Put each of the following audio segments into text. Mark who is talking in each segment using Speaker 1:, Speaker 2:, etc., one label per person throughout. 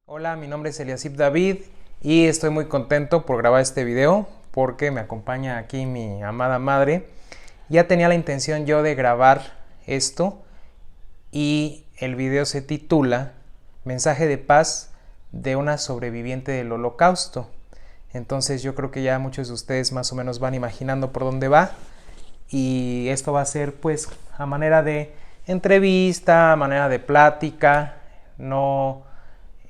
Speaker 1: Hola, mi nombre es Eliasib David y estoy muy contento por grabar este video porque me acompaña aquí mi amada madre. Ya tenía la intención yo de grabar esto y el video se titula Mensaje de paz de una sobreviviente del Holocausto. Entonces yo creo que ya muchos de ustedes más o menos van imaginando por dónde va, y esto va a ser pues a manera de entrevista, a manera de plática. No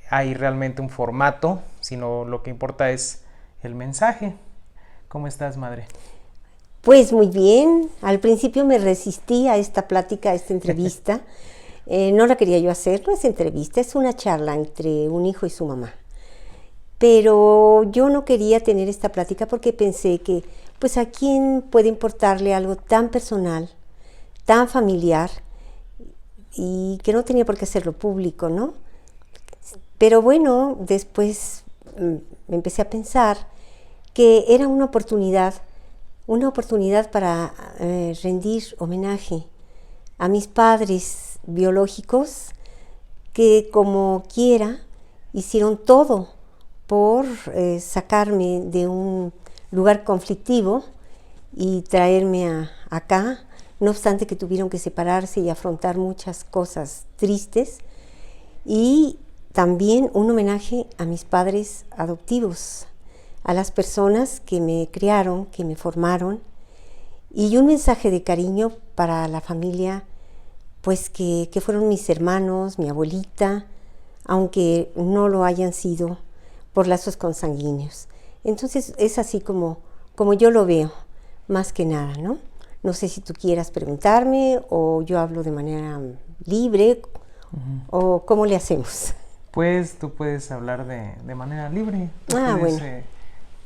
Speaker 1: hay realmente un formato, sino lo que importa es el mensaje. ¿Cómo estás, madre?
Speaker 2: Pues muy bien, al principio me resistí a esta plática, a esta entrevista. No la quería yo hacer, no es entrevista, es una charla entre un hijo y su mamá. Pero yo no quería tener esta plática porque pensé que, pues, a quién puede importarle algo tan personal, tan familiar, y que no tenía por qué hacerlo público, ¿no? Pero bueno, después me empecé a pensar que era una oportunidad para rendir homenaje a mis padres biológicos que, como quiera, hicieron todo por sacarme de un lugar conflictivo y traerme acá, no obstante que tuvieron que separarse y afrontar muchas cosas tristes. Y también un homenaje a mis padres adoptivos, a las personas que me criaron, que me formaron, y un mensaje de cariño para la familia, pues que fueron mis hermanos, mi abuelita, aunque no lo hayan sido por lazos consanguíneos. Entonces es así como yo lo veo, más que nada, ¿no? No sé si tú quieras preguntarme o yo hablo de manera libre, o cómo le hacemos.
Speaker 1: Pues tú puedes hablar de manera libre. Tú
Speaker 2: Bueno.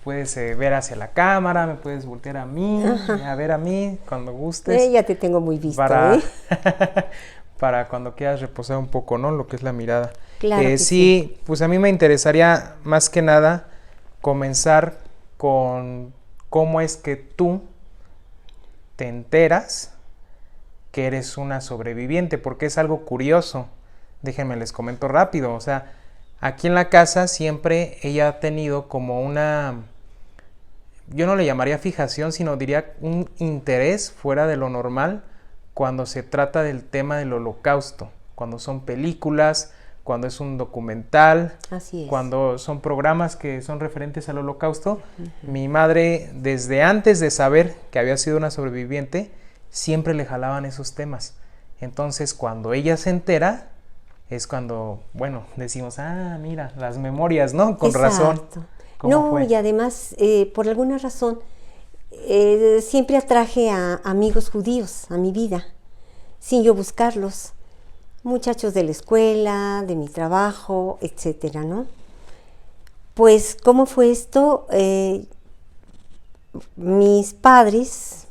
Speaker 1: Puedes ver hacia la cámara, me puedes voltear a mí, a ver a mí cuando gustes.
Speaker 2: Ya te tengo muy visto,
Speaker 1: Para, para cuando quieras reposar un poco, ¿no? Lo que es la mirada.
Speaker 2: Claro que sí.
Speaker 1: Sí, pues a mí me interesaría más que nada comenzar con cómo es que tú te enteras que eres una sobreviviente, porque es algo curioso. Déjenme les comento rápido. O sea, aquí en la casa siempre ella ha tenido como una, yo no le llamaría fijación, sino diría un interés fuera de lo normal cuando se trata del tema del Holocausto, cuando son películas, cuando es un documental,
Speaker 2: Así es.
Speaker 1: cuando son programas que son referentes al Holocausto. Mi madre, desde antes de saber que había sido una sobreviviente, siempre le jalaban esos temas. Entonces, cuando ella se entera, es cuando, bueno, decimos, mira, las memorias, ¿no? Con razón.
Speaker 2: Exacto.
Speaker 1: ¿Cómo
Speaker 2: No,
Speaker 1: fue?
Speaker 2: y además, por alguna razón, siempre atraje a amigos judíos a mi vida, sin yo buscarlos. Muchachos de la escuela, de mi trabajo, etcétera, ¿no? Pues, ¿cómo fue esto? Mis padres,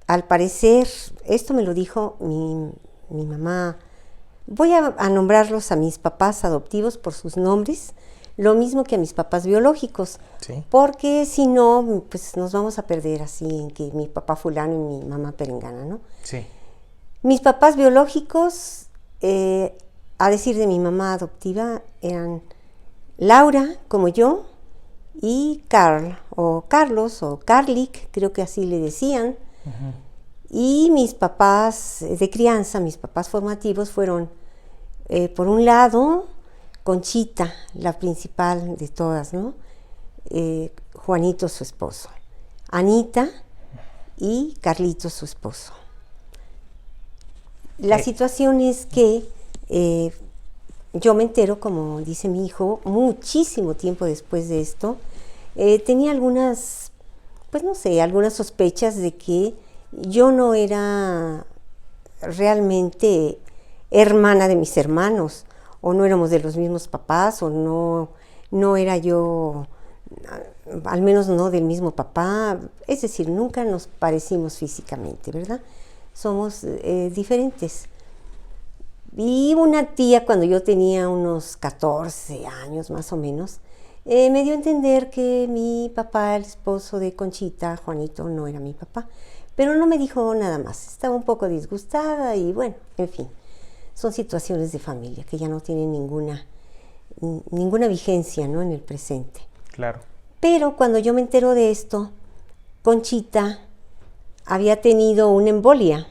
Speaker 2: al parecer, esto me lo dijo mi mamá. Voy a nombrarlos a mis papás adoptivos por sus nombres, lo mismo que a mis papás biológicos,
Speaker 1: Sí.
Speaker 2: porque si no, pues nos vamos a perder así en que mi papá fulano y mi mamá perengana, ¿no?
Speaker 1: Sí.
Speaker 2: Mis papás biológicos, a decir de mi mamá adoptiva, eran Laura, como yo, y Carl, o Carlos, o Carlic, creo que así le decían. Y mis papás de crianza, mis papás formativos fueron, por un lado, Conchita, la principal de todas, ¿no? Juanito, su esposo. Anita y Carlito, su esposo. La situación es que yo me entero, como dice mi hijo, muchísimo tiempo después de esto. Tenía algunas, pues no sé, algunas sospechas de que yo no era realmente hermana de mis hermanos, o no éramos de los mismos papás, o no era yo, al menos no del mismo papá. Es decir, nunca nos parecimos físicamente, ¿verdad? Somos diferentes. Y una tía, cuando yo tenía unos 14 años más o menos, me dio a entender que mi papá, el esposo de Conchita, Juanito, no era mi papá. Pero no me dijo nada más. Estaba un poco disgustada y bueno, en fin. Son situaciones de familia que ya no tienen ninguna ninguna vigencia, ¿no?, en el presente.
Speaker 1: Claro.
Speaker 2: Pero cuando yo me entero de esto, Conchita había tenido una embolia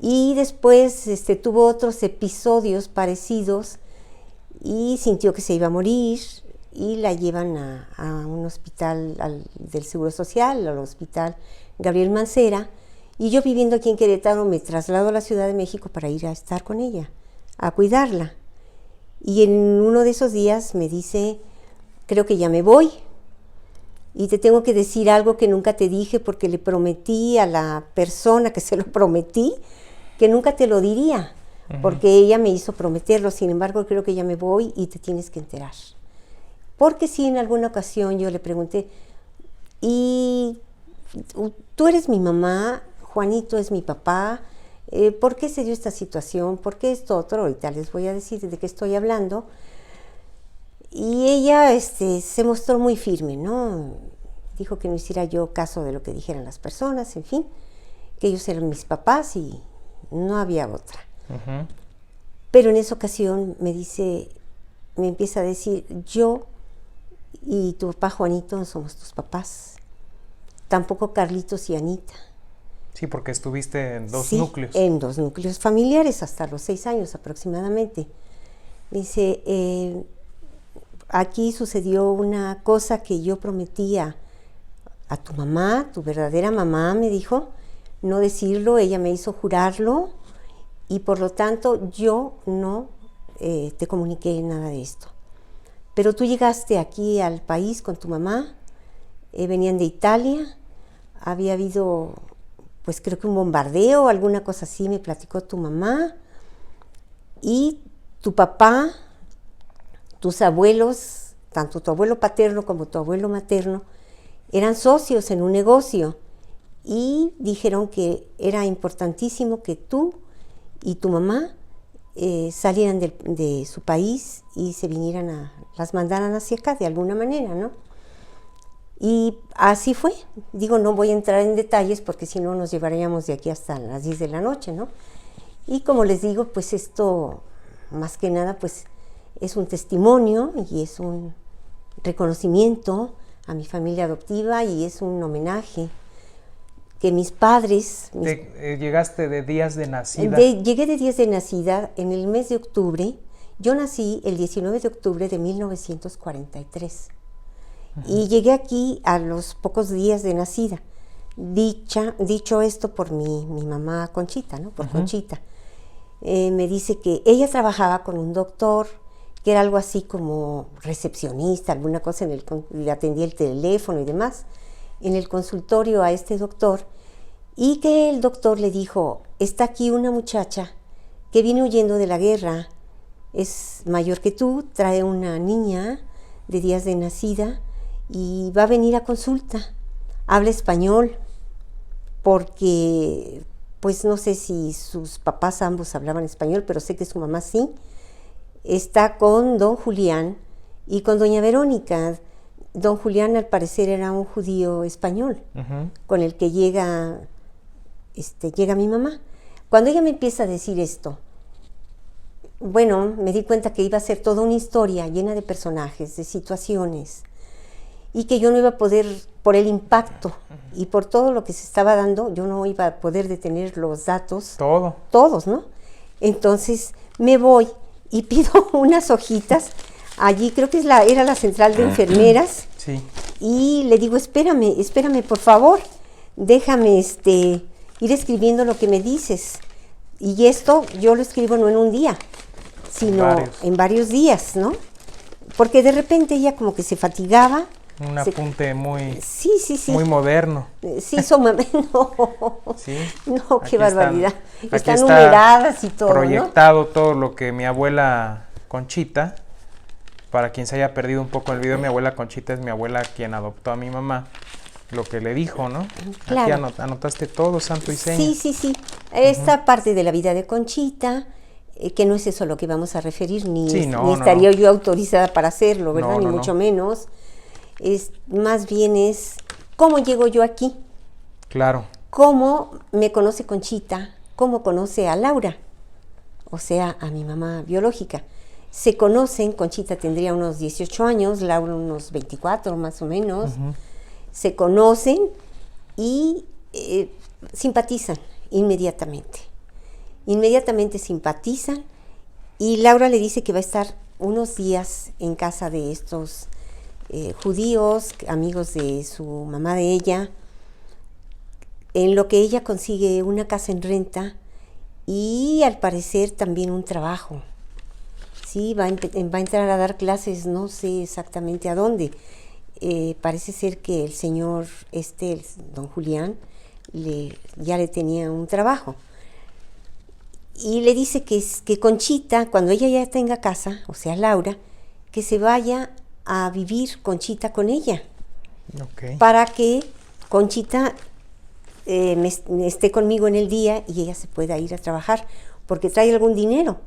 Speaker 2: y después tuvo otros episodios parecidos y sintió que se iba a morir y la llevan a un hospital del Seguro Social, al hospital Gabriel Mancera, y yo viviendo aquí en Querétaro me traslado a la Ciudad de México para ir a estar con ella, a cuidarla. Y en uno de esos días me dice, creo que ya me voy y te tengo que decir algo que nunca te dije porque le prometí a la persona que se lo prometí que nunca te lo diría, porque ella me hizo prometerlo. Sin embargo, creo que ya me voy y te tienes que enterar. Porque sí, en alguna ocasión yo le pregunté, ¿y tú eres mi mamá? Juanito es mi papá. ¿Por qué se dio esta situación? ¿Por qué esto otro? Ahorita les voy a decir de qué estoy hablando. Y ella se mostró muy firme, ¿no? Dijo que no hiciera yo caso de lo que dijeran las personas, en fin, que ellos eran mis papás y no había otra. Pero en esa ocasión me empieza a decir, yo y tu papá Juanito no somos tus papás, tampoco Carlitos y Anita.
Speaker 1: Sí, porque estuviste en dos núcleos.
Speaker 2: En 2 núcleos familiares hasta los 6 años aproximadamente. Me dice, aquí sucedió una cosa que yo prometía a tu mamá, tu verdadera mamá, me dijo, no decirlo, ella me hizo jurarlo y por lo tanto yo no te comuniqué nada de esto. Pero tú llegaste aquí al país con tu mamá, venían de Italia, había habido, pues creo que un bombardeo, alguna cosa así, me platicó tu mamá, y tu papá, tus abuelos, tanto tu abuelo paterno como tu abuelo materno, eran socios en un negocio y dijeron que era importantísimo que tú y tu mamá salieran de su país y se vinieran las mandaran hacia acá de alguna manera, ¿no? Y así fue. Digo, no voy a entrar en detalles porque si no nos llevaríamos de aquí hasta las 10 de la noche, ¿no? Y como les digo, pues esto, más que nada, pues es un testimonio y es un reconocimiento a mi familia adoptiva y es un homenaje que mis padres...
Speaker 1: ¿Llegaste de días de nacida?
Speaker 2: Llegué de días de nacida en el mes de octubre. Yo nací el 19 de octubre de 1943. Y llegué aquí a los pocos días de nacida. Dicho esto por mi mamá Conchita, ¿no? Por Conchita. Me dice que ella trabajaba con un doctor que era algo así como recepcionista, alguna cosa, le atendía el teléfono y demás, en el consultorio a este doctor, y que el doctor le dijo, está aquí una muchacha que viene huyendo de la guerra, es mayor que tú, trae una niña de días de nacida y va a venir a consulta, habla español, porque pues no sé si sus papás ambos hablaban español, pero sé que su mamá sí. Está con don Julián y con doña Verónica. Don Julián al parecer era un judío español, con el que llega mi mamá. Cuando ella me empieza a decir esto, bueno, me di cuenta que iba a ser toda una historia llena de personajes, de situaciones, y que yo no iba a poder, por el impacto y por todo lo que se estaba dando, yo no iba a poder detener los datos. Todos, ¿no? Entonces me voy y pido unas hojitas, allí creo que era la central de enfermeras,
Speaker 1: sí.
Speaker 2: Y le digo, espérame por favor, déjame ir escribiendo lo que me dices. Y esto yo lo escribo no en un día, sino en varios días, ¿no? Porque de repente ella como que se fatigaba.
Speaker 1: Un apunte muy,
Speaker 2: sí.
Speaker 1: muy moderno.
Speaker 2: Sí, no,
Speaker 1: sí.
Speaker 2: No, qué barbaridad. Están
Speaker 1: está
Speaker 2: numeradas y todo,
Speaker 1: proyectado,
Speaker 2: ¿no?
Speaker 1: todo lo que mi abuela Conchita, para quien se haya perdido un poco el video, mi abuela Conchita es mi abuela quien adoptó a mi mamá, lo que le dijo, ¿no?
Speaker 2: Claro.
Speaker 1: Aquí anotaste todo, santo y seña.
Speaker 2: Sí. Esta parte de la vida de Conchita, que no es eso lo que vamos a referir, ni estaría yo autorizada para hacerlo, ¿verdad? Ni mucho menos. Más bien es cómo llego yo aquí.
Speaker 1: Claro.
Speaker 2: Cómo me conoce Conchita, cómo conoce a Laura, o sea, a mi mamá biológica. Se conocen, Conchita tendría unos 18 años, Laura unos 24 más o menos. Se conocen y simpatizan inmediatamente. Inmediatamente simpatizan y Laura le dice que va a estar unos días en casa de estos judíos, amigos de su mamá de ella, en lo que ella consigue una casa en renta y al parecer también un trabajo. Sí, va a entrar a dar clases, no sé exactamente a dónde. Parece ser que el señor, don Julián, ya le tenía un trabajo. Y le dice que Conchita, cuando ella ya tenga casa, o sea, Laura, que se vaya a vivir Conchita con ella.
Speaker 1: Okay.
Speaker 2: Para que Conchita esté conmigo en el día y ella se pueda ir a trabajar, porque trae algún dinero,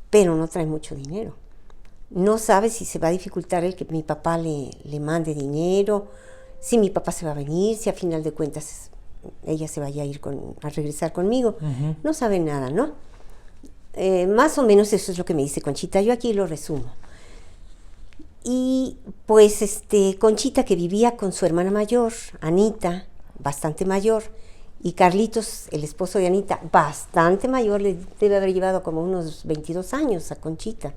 Speaker 2: pero no trae mucho dinero. No sabe si se va a dificultar el que mi papá le mande dinero, si mi papá se va a venir, si a final de cuentas ella se vaya a ir a regresar conmigo. No sabe nada, ¿no? Más o menos eso es lo que me dice Conchita. Yo aquí lo resumo. Y pues Conchita, que vivía con su hermana mayor, Anita, bastante mayor, y Carlitos, el esposo de Anita, bastante mayor, le debe haber llevado como unos 22 años a Conchita.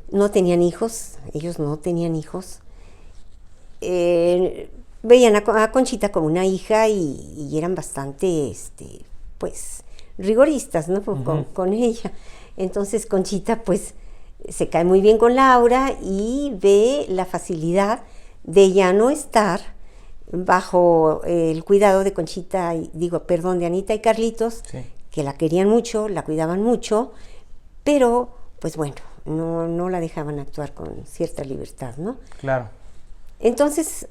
Speaker 2: No tenían hijos, ellos no tenían hijos. Veían a Conchita como una hija y eran bastante, pues, rigoristas, ¿no? Con ella. Entonces Conchita, pues, se cae muy bien con Laura y ve la facilidad de ya no estar bajo el cuidado de Conchita, de Anita y Carlitos,
Speaker 1: sí,
Speaker 2: que la querían mucho, la cuidaban mucho, pero, pues bueno, no la dejaban actuar con cierta libertad, ¿no?
Speaker 1: Claro.
Speaker 2: Entonces,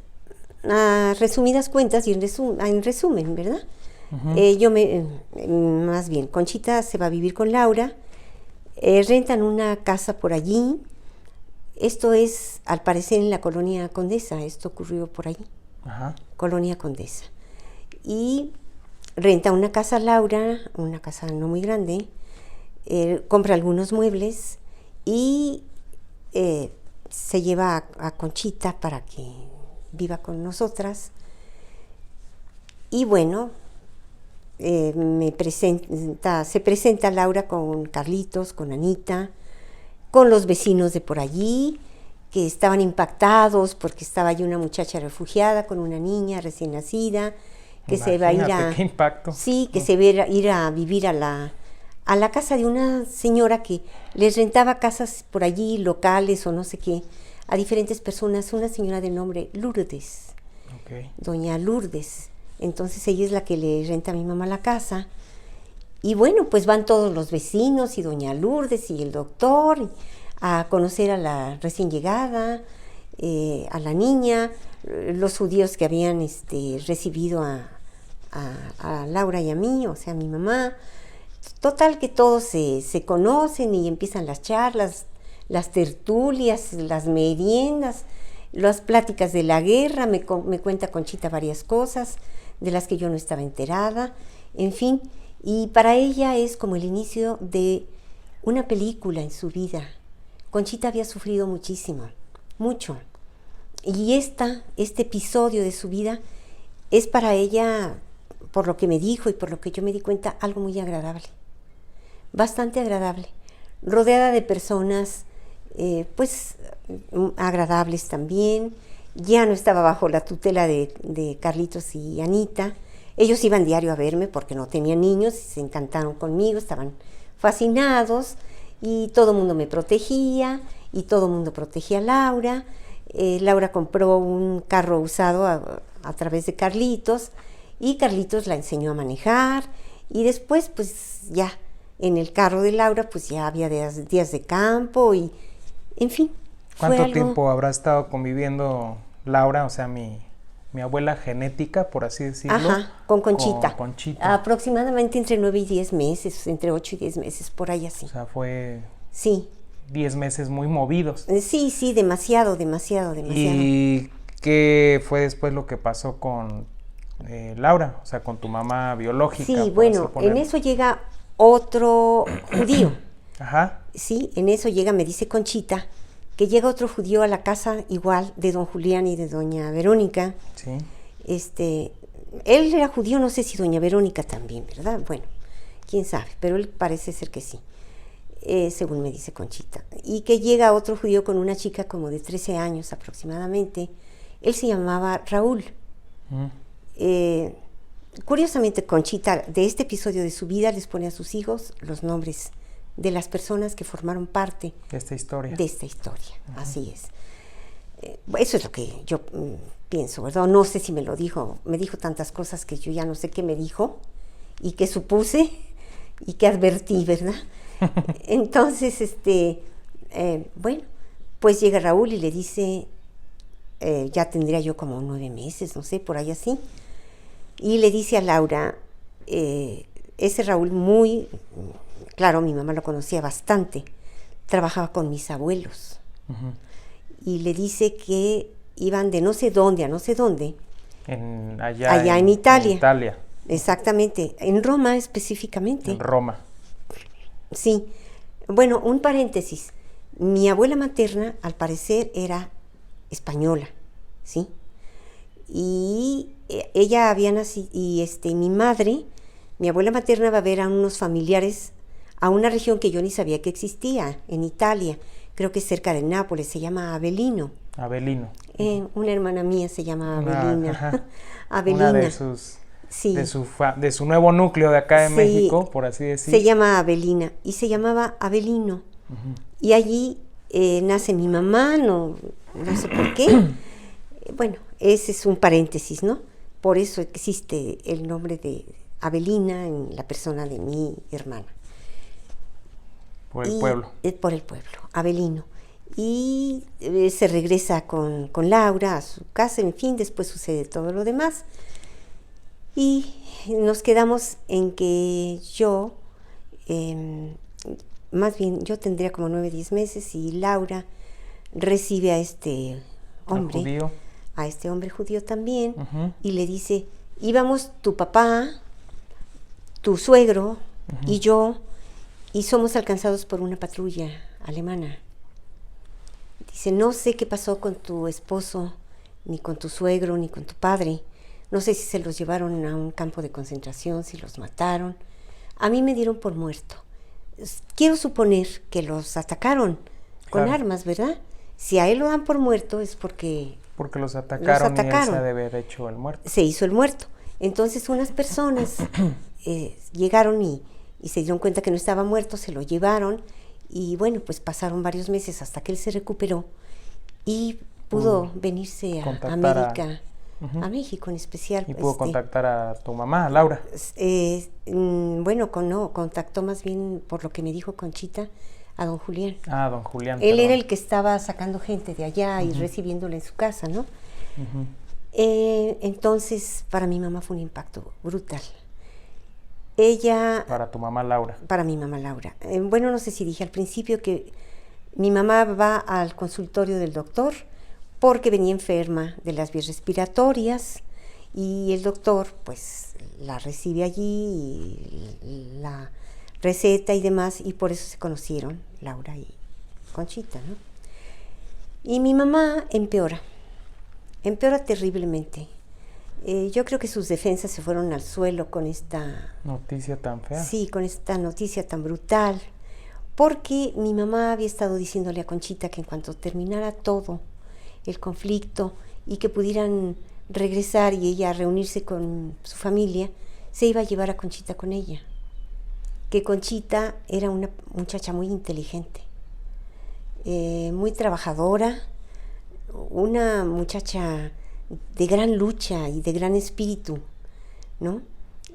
Speaker 2: a resumidas cuentas y en resumen, ¿verdad? Más bien, Conchita se va a vivir con Laura, rentan una casa por allí. Esto es, al parecer, en la colonia Condesa, esto ocurrió por allí. Colonia Condesa. Y renta una casa Laura, una casa no muy grande, compra algunos muebles y se lleva a Conchita para que viva con nosotras. Y bueno, se presenta Laura con Carlitos, con Anita, con los vecinos de por allí, que estaban impactados porque estaba allí una muchacha refugiada con una niña recién nacida, que
Speaker 1: Imagínate,
Speaker 2: se va a ir a...
Speaker 1: qué impacto.
Speaker 2: Sí, que se va a ir a vivir a la casa de una señora que les rentaba casas por allí, locales o no sé qué, a diferentes personas, una señora de nombre Lourdes, doña Lourdes. Entonces ella es la que le renta a mi mamá la casa. Y bueno, pues van todos los vecinos y doña Lourdes y el doctor a conocer a la recién llegada, a la niña, los judíos que habían recibido a Laura y a mí, o sea, a mi mamá. Total que todos se conocen y empiezan las charlas, las tertulias, las meriendas, las pláticas de la guerra. Me cuenta Conchita varias cosas de las que yo no estaba enterada, en fin. Y para ella es como el inicio de una película en su vida. Conchita había sufrido muchísimo, mucho. Y este episodio de su vida es para ella, por lo que me dijo y por lo que yo me di cuenta, algo muy agradable. Bastante agradable. Rodeada de personas, pues, agradables también. Ya no estaba bajo la tutela de Carlitos y Anita. Ellos iban diario a verme porque no tenían niños y se encantaron conmigo, estaban fascinados y todo el mundo me protegía y todo el mundo protegía a Laura. Laura compró un carro usado a través de Carlitos y Carlitos la enseñó a manejar y después pues ya en el carro de Laura pues ya había días de campo y en fin.
Speaker 1: ¿Cuánto tiempo habrá estado conviviendo Laura, o sea, mi abuela genética, por así decirlo?
Speaker 2: Ajá, con Conchita.
Speaker 1: Con Conchita.
Speaker 2: Aproximadamente entre 9 y 10 meses, entre 8 y 10 meses, por ahí así.
Speaker 1: O sea, fue...
Speaker 2: Sí.
Speaker 1: 10 meses muy movidos.
Speaker 2: Sí, demasiado.
Speaker 1: ¿Y qué fue después lo que pasó con Laura? O sea, con tu mamá biológica.
Speaker 2: Sí, bueno, en eso llega otro judío.
Speaker 1: Ajá.
Speaker 2: sí, en eso llega, me dice Conchita, que llega otro judío a la casa igual de don Julián y de doña Verónica.
Speaker 1: Sí.
Speaker 2: Él era judío, no sé si doña Verónica también, ¿verdad? Bueno, quién sabe, pero él parece ser que sí, según me dice Conchita. Y que llega otro judío con una chica como de 13 años aproximadamente. Él se llamaba Raúl. Curiosamente, Conchita, de este episodio de su vida, les pone a sus hijos los nombres de las personas que formaron parte
Speaker 1: de esta historia.
Speaker 2: Así es. Eso es lo que yo pienso, ¿verdad? No sé si me lo dijo, me dijo tantas cosas que yo ya no sé qué me dijo y qué supuse y qué advertí, ¿verdad? Entonces, bueno, pues llega Raúl y le dice, ya tendría yo como 9 meses, no sé, por ahí así, y le dice a Laura, ese Raúl muy, claro, mi mamá lo conocía bastante, trabajaba con mis abuelos, y le dice que iban de no sé dónde a no sé dónde, allá en Italia.
Speaker 1: En Italia.
Speaker 2: Exactamente, en Roma específicamente.
Speaker 1: En Roma.
Speaker 2: Sí, bueno, un paréntesis, mi abuela materna al parecer era española, ¿sí? Y ella había nacido, y mi madre, mi abuela materna va a ver a unos familiares a una región que yo ni sabía que existía, en Italia, creo que es cerca de Nápoles, se llama Avellino.
Speaker 1: Avellino.
Speaker 2: Una hermana mía se llama Avelina.
Speaker 1: Avelina. Una de sus, sí. de su nuevo núcleo de acá de México, por así decir.
Speaker 2: Se llama Avelina y se llamaba Avellino. Y allí nace mi mamá, no sé por qué. Bueno, ese es un paréntesis, ¿no? Por eso existe el nombre de Avelina en la persona de mi hermana.
Speaker 1: Por el pueblo.
Speaker 2: Por el pueblo, Avellino. Y se regresa con Laura a su casa, en fin, después sucede todo lo demás. Y nos quedamos en que yo, más bien yo tendría como 9, 10 meses y Laura recibe a este hombre,
Speaker 1: judío.
Speaker 2: A este hombre judío también, y le dice, íbamos tu papá, tu suegro y yo, y somos alcanzados por una patrulla alemana. Dice, no sé qué pasó con tu esposo, ni con tu suegro, ni con tu padre. No sé si se los llevaron a un campo de concentración, si los mataron. A mí me dieron por muerto. Quiero suponer que los atacaron con armas, ¿verdad? Si a él lo dan por muerto es porque
Speaker 1: los atacaron y él se ha de haber hecho el muerto.
Speaker 2: Se hizo el muerto. Entonces unas personas llegaron y se dieron cuenta que no estaba muerto, se lo llevaron y bueno, pues pasaron varios meses hasta que él se recuperó y pudo venirse a América, a México en especial.
Speaker 1: Y pudo contactar a tu mamá, a Laura.
Speaker 2: Bueno, contactó más bien, por lo que me dijo Conchita, a don Julián.
Speaker 1: Ah, don Julián.
Speaker 2: Él era el que estaba sacando gente de allá y recibiéndola en su casa, ¿no? Entonces, para mi mamá fue un impacto brutal.
Speaker 1: Para tu mamá Laura.
Speaker 2: Para mi mamá Laura. Bueno, no sé si dije al principio que mi mamá va al consultorio del doctor porque venía enferma de las vías respiratorias y el doctor pues la recibe allí y la receta y demás y por eso se conocieron Laura y Conchita, ¿no? Y mi mamá empeora terriblemente. Yo creo que sus defensas se fueron al suelo con esta
Speaker 1: noticia tan fea.
Speaker 2: Sí, con esta noticia tan brutal, porque mi mamá había estado diciéndole a Conchita que en cuanto terminara todo el conflicto y que pudieran regresar y ella reunirse con su familia, se iba a llevar a Conchita con ella. Que Conchita era una muchacha muy inteligente, muy trabajadora, una muchacha de gran lucha y de gran espíritu, ¿no?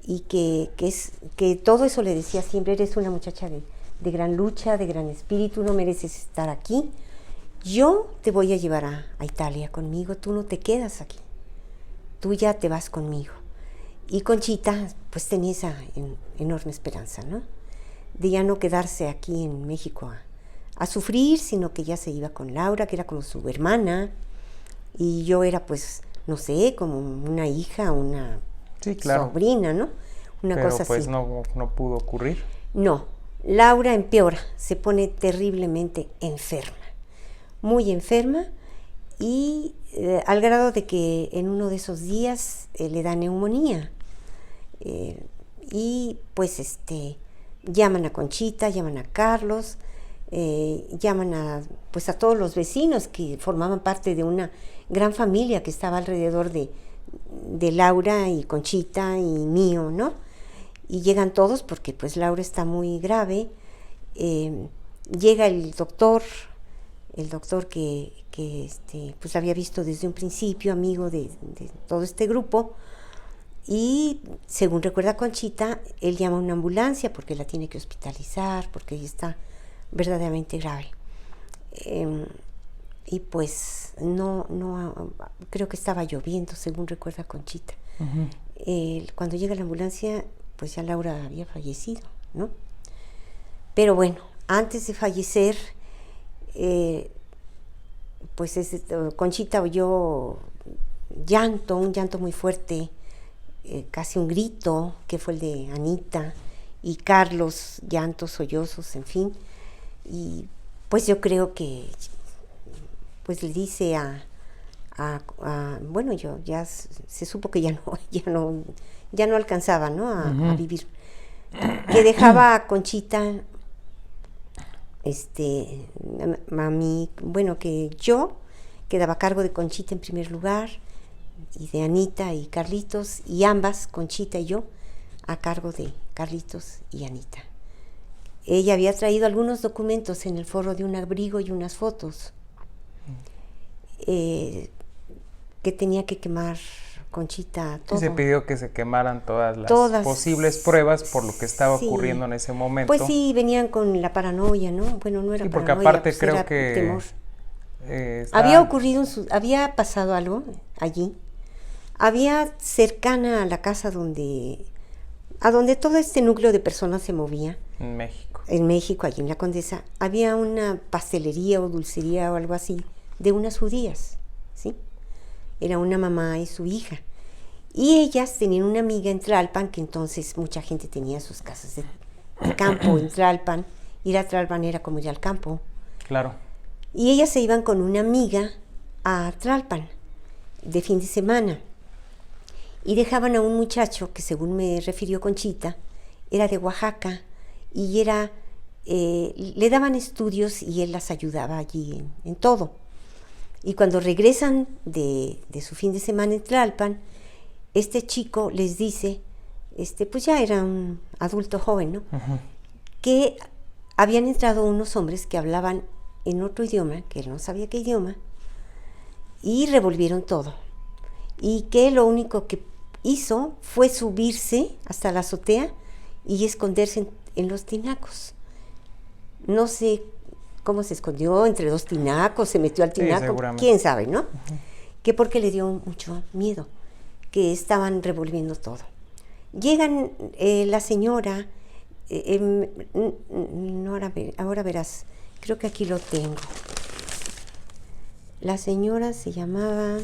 Speaker 2: Y que todo eso le decía siempre, eres una muchacha de gran lucha, de gran espíritu, no mereces estar aquí. Yo te voy a llevar a Italia conmigo, tú no te quedas aquí, tú ya te vas conmigo. Y Conchita pues tenía esa enorme esperanza, ¿no? De ya no quedarse aquí en México a sufrir, sino que ya se iba con Laura, que era como su hermana, y yo era pues, no sé, como una hija, una sobrina, ¿no? Una
Speaker 1: pero
Speaker 2: cosa
Speaker 1: pues
Speaker 2: así.
Speaker 1: no pudo ocurrir.
Speaker 2: No, Laura empeora, se pone terriblemente enferma, muy enferma, y al grado de que en uno de esos días le da neumonía. Y pues llaman a Conchita, llaman a Carlos, llaman a todos los vecinos que formaban parte de una gran familia que estaba alrededor de Laura y Conchita y mío, ¿no? Y llegan todos porque pues Laura está muy grave. Llega el doctor que pues había visto desde un principio, amigo de todo este grupo, y según recuerda Conchita, él llama a una ambulancia porque la tiene que hospitalizar, porque ella está verdaderamente grave. Y pues no, creo que estaba lloviendo, según recuerda Conchita. Uh-huh. Cuando llega la ambulancia, pues ya Laura había fallecido, ¿no? Pero bueno, antes de fallecer, pues Conchita oyó un llanto muy fuerte, casi un grito, que fue el de Anita, y Carlos, llantos sollozos, en fin. Y pues yo creo que pues le dice bueno, yo ya se supo que ya no alcanzaba, ¿no?
Speaker 1: Uh-huh.
Speaker 2: A vivir, que dejaba a Conchita, mami, bueno, que yo quedaba a cargo de Conchita en primer lugar, y de Anita y Carlitos, y ambas, Conchita y yo, a cargo de Carlitos y Anita. Ella había traído algunos documentos en el forro de un abrigo y unas fotos que tenía que quemar Conchita todo.
Speaker 1: Sí, se pidió que se quemaran todas las posibles pruebas por lo que estaba ocurriendo en ese momento.
Speaker 2: Pues sí, venían con la paranoia, ¿no? Bueno, no era
Speaker 1: porque
Speaker 2: paranoia,
Speaker 1: aparte
Speaker 2: pues
Speaker 1: temor.
Speaker 2: Había pasado algo allí. Había cercana a la casa a donde todo este núcleo de personas se movía.
Speaker 1: En México.
Speaker 2: En México, allí en la Condesa, había una pastelería o dulcería o algo así de unas judías, ¿sí? Era una mamá y su hija. Y ellas tenían una amiga en Tlalpan, que entonces mucha gente tenía sus casas de campo en Tlalpan. Ir a Tlalpan era como ir al campo.
Speaker 1: Claro.
Speaker 2: Y ellas se iban con una amiga a Tlalpan de fin de semana. Y dejaban a un muchacho que, según me refirió Conchita, era de Oaxaca y le daban estudios y él las ayudaba allí en todo. Y cuando regresan de su fin de semana en Tlalpan, este chico les dice, pues ya era un adulto joven, ¿no? Uh-huh. Que habían entrado unos hombres que hablaban en otro idioma, que él no sabía qué idioma, y revolvieron todo. Y que lo único que hizo fue subirse hasta la azotea y esconderse en los tinacos. No sé cómo se escondió, entre dos tinacos, se metió al tinaco, quién sabe, ¿no? Uh-huh. Que porque le dio mucho miedo, que estaban revolviendo todo. Llegan la señora, ahora verás, creo que aquí lo tengo. La señora se llamaba,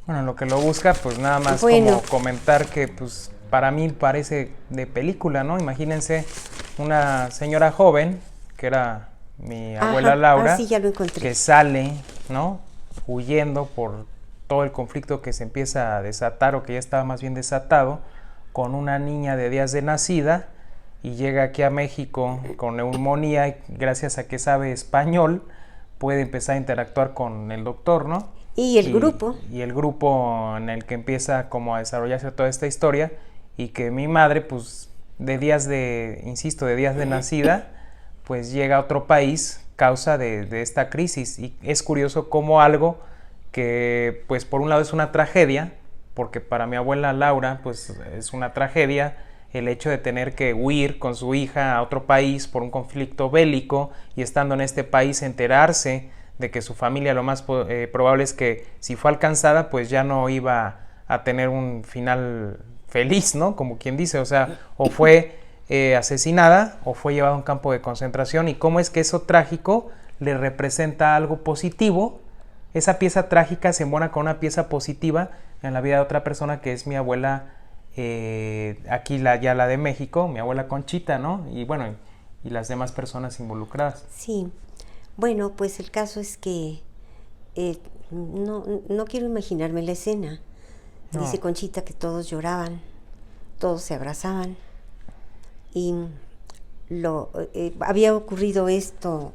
Speaker 1: Bueno, en lo que lo busca, pues nada más como comentar que pues para mí parece de película, ¿no? Imagínense una señora joven, que era mi abuela Laura,
Speaker 2: sí, ya lo encontré,
Speaker 1: que sale, ¿no? Huyendo por todo el conflicto que se empieza a desatar, o que ya estaba más bien desatado, con una niña de días de nacida, y llega aquí a México con neumonía, y gracias a que sabe español, puede empezar a interactuar con el doctor, ¿no?
Speaker 2: Y el grupo.
Speaker 1: Y el grupo en el que empieza como a desarrollarse toda esta historia, y que mi madre, pues, de días de nacida, pues llega a otro país causa de esta crisis. Y es curioso cómo algo que, pues, por un lado es una tragedia, porque para mi abuela Laura, pues, es una tragedia el hecho de tener que huir con su hija a otro país por un conflicto bélico, y estando en este país enterarse de que su familia lo más probable es que, si fue alcanzada, pues ya no iba a tener un final feliz, ¿no? Como quien dice, o sea, o fue asesinada o fue llevada a un campo de concentración, y cómo es que eso trágico le representa algo positivo esa pieza trágica se embona con una pieza positiva en la vida de otra persona, que es mi abuela, aquí ya la de México, mi abuela Conchita, ¿no? Y bueno, y las demás personas involucradas.
Speaker 2: Sí, bueno, pues el caso es que no quiero imaginarme la escena.
Speaker 1: No.
Speaker 2: Dice Conchita que todos lloraban, todos se abrazaban y había ocurrido esto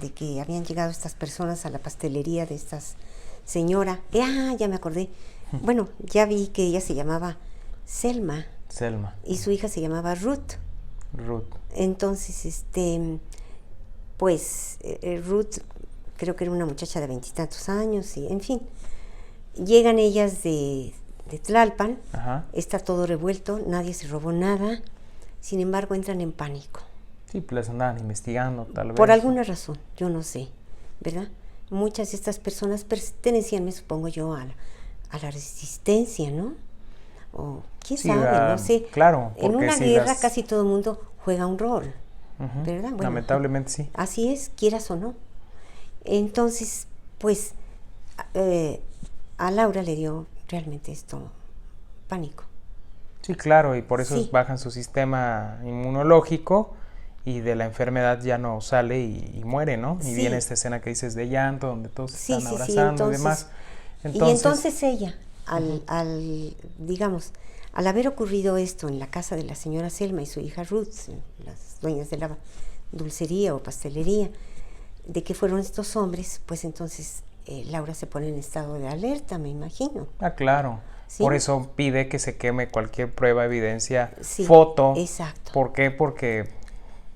Speaker 2: de que habían llegado estas personas a la pastelería de esta señora. Ya me acordé. Bueno, ya vi que ella se llamaba Selma.
Speaker 1: Selma.
Speaker 2: Y su hija se llamaba Ruth.
Speaker 1: Ruth.
Speaker 2: Entonces, pues Ruth creo que era una muchacha de 20 y tantos años y en fin, llegan ellas de Tlalpan.
Speaker 1: Ajá.
Speaker 2: Está todo revuelto, nadie se robó nada, sin embargo entran en pánico.
Speaker 1: Sí, pues las andaban investigando tal vez.
Speaker 2: Por alguna razón, yo no sé, ¿verdad? Muchas de estas personas pertenecían, me supongo yo, a la resistencia, ¿no? O quién sabe, no sé.
Speaker 1: Claro.
Speaker 2: En una guerra casi todo el mundo juega un rol, ¿verdad? Bueno,
Speaker 1: lamentablemente sí.
Speaker 2: Así es, quieras o no. Entonces, pues, a Laura le dio realmente esto pánico.
Speaker 1: Sí, claro, y por eso bajan su sistema inmunológico y de la enfermedad ya no sale y muere, ¿no? Y viene esta escena que dices de llanto, donde todos se están abrazando y demás.
Speaker 2: Entonces ella, digamos, al haber ocurrido esto en la casa de la señora Selma y su hija Ruth, las dueñas de la dulcería o pastelería, de que fueron estos hombres, pues entonces Laura se pone en estado de alerta, me imagino.
Speaker 1: Ah, claro. ¿Sí? Por eso pide que se queme cualquier prueba, evidencia,
Speaker 2: sí,
Speaker 1: foto.
Speaker 2: Exacto.
Speaker 1: ¿Por qué? Porque,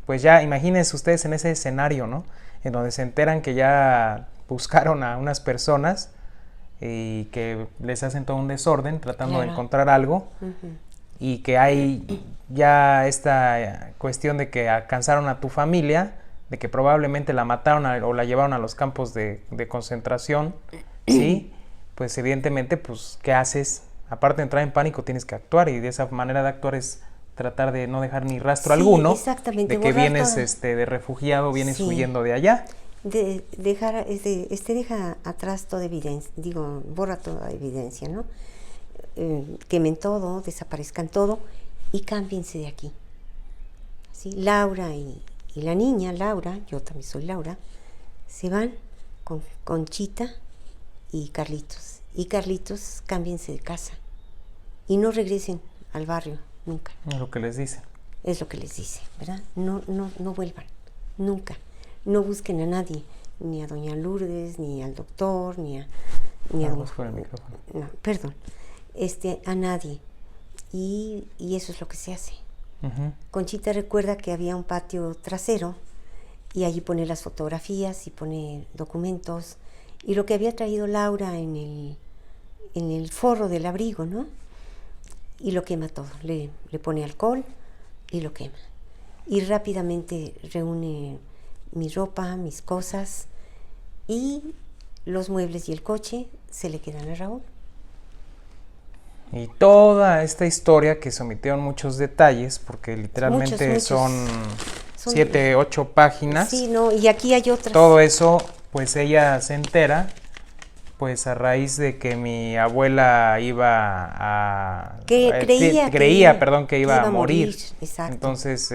Speaker 1: pues ya, imagínense ustedes en ese escenario, ¿no? En donde se enteran que ya buscaron a unas personas y que les hacen todo un desorden tratando de encontrar algo, y que hay ya esta cuestión de que alcanzaron a tu familia, de que probablemente la mataron o la llevaron a los campos de concentración, ¿sí? Pues evidentemente, pues, ¿qué haces? Aparte de entrar en pánico, tienes que actuar, y de esa manera de actuar es tratar de no dejar ni rastro alguno de que vienes de refugiado, vienes huyendo de allá.
Speaker 2: Deja atrás toda evidencia, borra toda evidencia, ¿no? Quemen todo, desaparezcan todo y cámbiense de aquí. ¿Sí? Laura y la niña, Laura, yo también soy Laura, se van con Conchita y Carlitos. Y Carlitos, cámbiense de casa y no regresen al barrio nunca.
Speaker 1: Es lo que les dice.
Speaker 2: Es lo que les dice, ¿verdad? No vuelvan, nunca. No busquen a nadie, ni a doña Lourdes, ni al doctor, ni a
Speaker 1: fuera el micrófono.
Speaker 2: No, perdón. A nadie. Y eso es lo que se hace. Conchita recuerda que había un patio trasero y allí pone las fotografías y pone documentos y lo que había traído Laura en el forro del abrigo, ¿no? Y lo quema todo, le pone alcohol y lo quema. Y rápidamente reúne mi ropa, mis cosas y los muebles y el coche se le quedan a Raúl.
Speaker 1: Y toda esta historia que se omitieron muchos detalles, porque literalmente muchos. Son 7, 8 páginas.
Speaker 2: Sí, no, y aquí hay otras.
Speaker 1: Todo eso, pues ella se entera, pues a raíz de que mi abuela iba a... creía que iba a morir.
Speaker 2: Exacto.
Speaker 1: Entonces,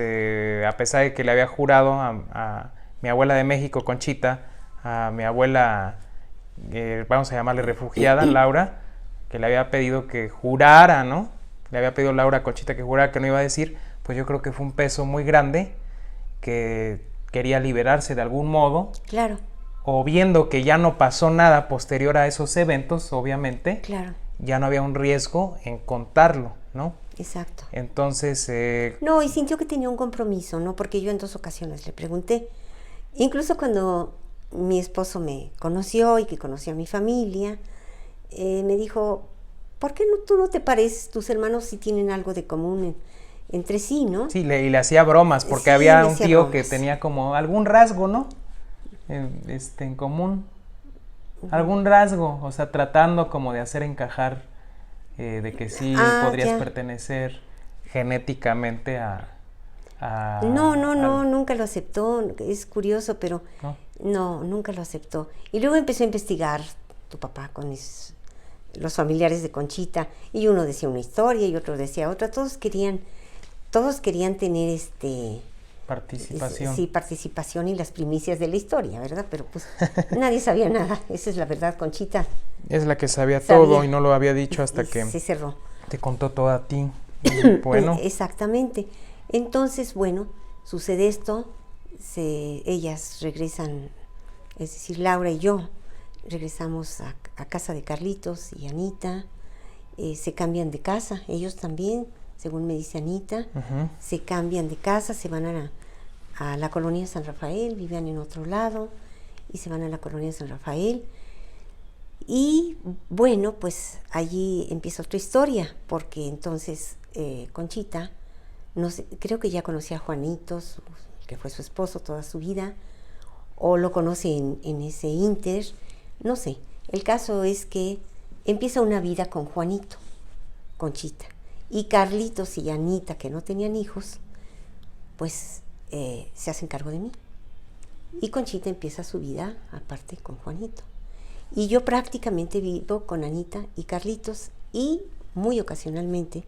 Speaker 1: a pesar de que le había jurado a mi abuela de México, Conchita, a mi abuela, vamos a llamarle refugiada, Laura, que le había pedido que jurara, ¿no? Le había pedido Laura a Conchita que jurara que no iba a decir, pues yo creo que fue un peso muy grande, que quería liberarse de algún modo.
Speaker 2: Claro.
Speaker 1: O viendo que ya no pasó nada posterior a esos eventos, obviamente,
Speaker 2: claro,
Speaker 1: ya no había un riesgo en contarlo, ¿no?
Speaker 2: Exacto.
Speaker 1: Entonces...
Speaker 2: No, y sintió que tenía un compromiso, ¿no? Porque yo en 2 ocasiones le pregunté, incluso cuando mi esposo me conoció y que conoció a mi familia, me dijo, ¿por qué tú no te pareces? Tus hermanos sí tienen algo de común entre sí, ¿no?
Speaker 1: Sí, y le hacía bromas, porque había un tío que tenía como algún rasgo, ¿no? En común. Algún rasgo, o sea, tratando como de hacer encajar de que sí podrías pertenecer genéticamente a
Speaker 2: No, nunca lo aceptó. Es curioso, pero no, nunca lo aceptó. Y luego empezó a investigar tu papá con los familiares de Conchita, y uno decía una historia y otro decía otra, todos querían tener
Speaker 1: Participación.
Speaker 2: sí, participación y las primicias de la historia, ¿verdad? Pero pues nadie sabía nada, esa es la verdad. Conchita
Speaker 1: es la que sabía todo y no lo había dicho hasta que
Speaker 2: se cerró.
Speaker 1: Te contó todo a ti. Y bueno.
Speaker 2: Exactamente. Entonces, bueno, sucede esto, ellas regresan, es decir, Laura y yo regresamos a casa de Carlitos y Anita, se cambian de casa, ellos también, según me dice Anita, se cambian de casa, se van a la colonia San Rafael, vivían en otro lado, y se van a la colonia San Rafael. Y bueno, pues allí empieza otra historia, porque entonces Conchita, no sé, creo que ya conocía a Juanitos, que fue su esposo toda su vida, o lo conoce en ese ínter, no sé. El caso es que empieza una vida con Juanito, Conchita, y Carlitos y Anita, que no tenían hijos, pues se hacen cargo de mí. Y Conchita empieza su vida aparte con Juanito. Y yo prácticamente vivo con Anita y Carlitos, y muy ocasionalmente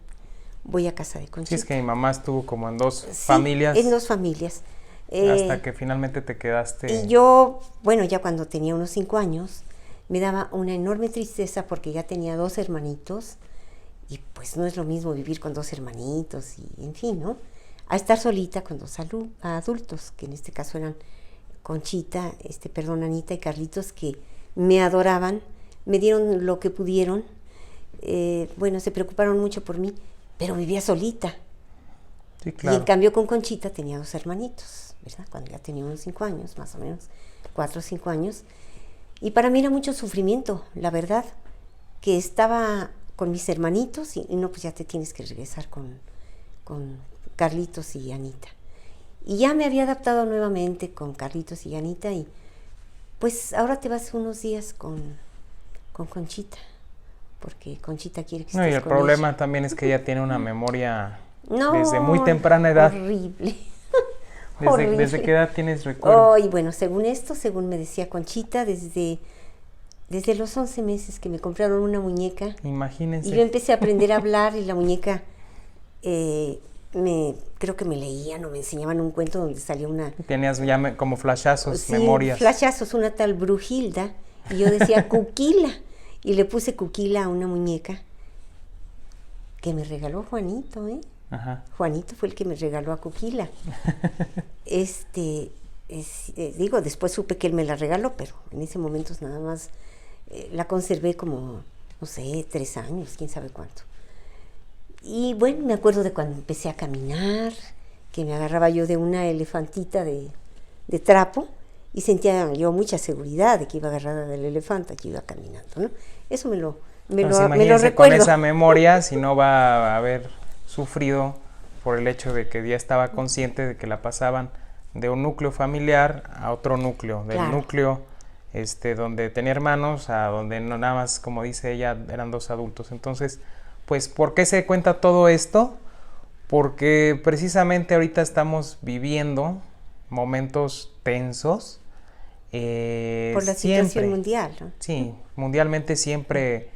Speaker 2: voy a casa de Conchita.
Speaker 1: Sí, es que mi mamá estuvo como en dos familias.
Speaker 2: En dos familias.
Speaker 1: Hasta que finalmente te quedaste.
Speaker 2: Y yo, bueno, ya cuando tenía unos 5 años, me daba una enorme tristeza porque ya tenía 2 hermanitos, y pues no es lo mismo vivir con 2 hermanitos, y en fin, ¿no? A estar solita con 2 adultos, que en este caso eran Conchita, Anita y Carlitos, que me adoraban, me dieron lo que pudieron, bueno, se preocuparon mucho por mí, pero vivía solita.
Speaker 1: Sí, claro.
Speaker 2: Y en cambio con Conchita tenía 2 hermanitos, ¿verdad? Cuando ya tenía unos 5 años, más o menos, 4 o 5 años. Y para mí era mucho sufrimiento, la verdad, que estaba con mis hermanitos y no, pues ya te tienes que regresar con Carlitos y Anita. Y ya me había adaptado nuevamente con Carlitos y Anita, y pues ahora te vas unos días con Conchita, porque Conchita quiere que estés con ella.
Speaker 1: Y el problema también es que ella tiene una memoria desde muy temprana edad.
Speaker 2: Horrible.
Speaker 1: ¿Desde qué edad tienes recuerdo?
Speaker 2: Y bueno, según esto, según me decía Conchita, desde los 11 meses que me compraron una muñeca.
Speaker 1: Imagínense.
Speaker 2: Y yo empecé a aprender a hablar, y la muñeca, creo que me leían o me enseñaban un cuento donde salía una...
Speaker 1: Tenías ya como flashazos,
Speaker 2: sí,
Speaker 1: memorias.
Speaker 2: Flashazos, una tal Brujilda, y yo decía Cuquila, y le puse Cuquila a una muñeca que me regaló Juanito,
Speaker 1: Ajá.
Speaker 2: Juanito fue el que me regaló a Cuquila. Digo, después supe que él me la regaló, pero en ese momento nada más la conservé como, no sé, 3 años, quién sabe cuánto. Y bueno, me acuerdo de cuando empecé a caminar, que me agarraba yo de una elefantita de trapo, y sentía yo mucha seguridad de que iba agarrada del elefante, que iba caminando, ¿no? Eso me lo recuerdo.
Speaker 1: Con esa memoria, si no va a haber sufrido por el hecho de que ya estaba consciente de que la pasaban de un núcleo familiar a otro núcleo, del
Speaker 2: claro.
Speaker 1: núcleo donde tenía hermanos a donde no, nada más, como dice ella, eran 2 adultos. Entonces, pues, ¿por qué se cuenta todo esto? Porque precisamente ahorita estamos viviendo momentos tensos.
Speaker 2: Por la situación mundial, ¿no?
Speaker 1: Sí, mundialmente siempre,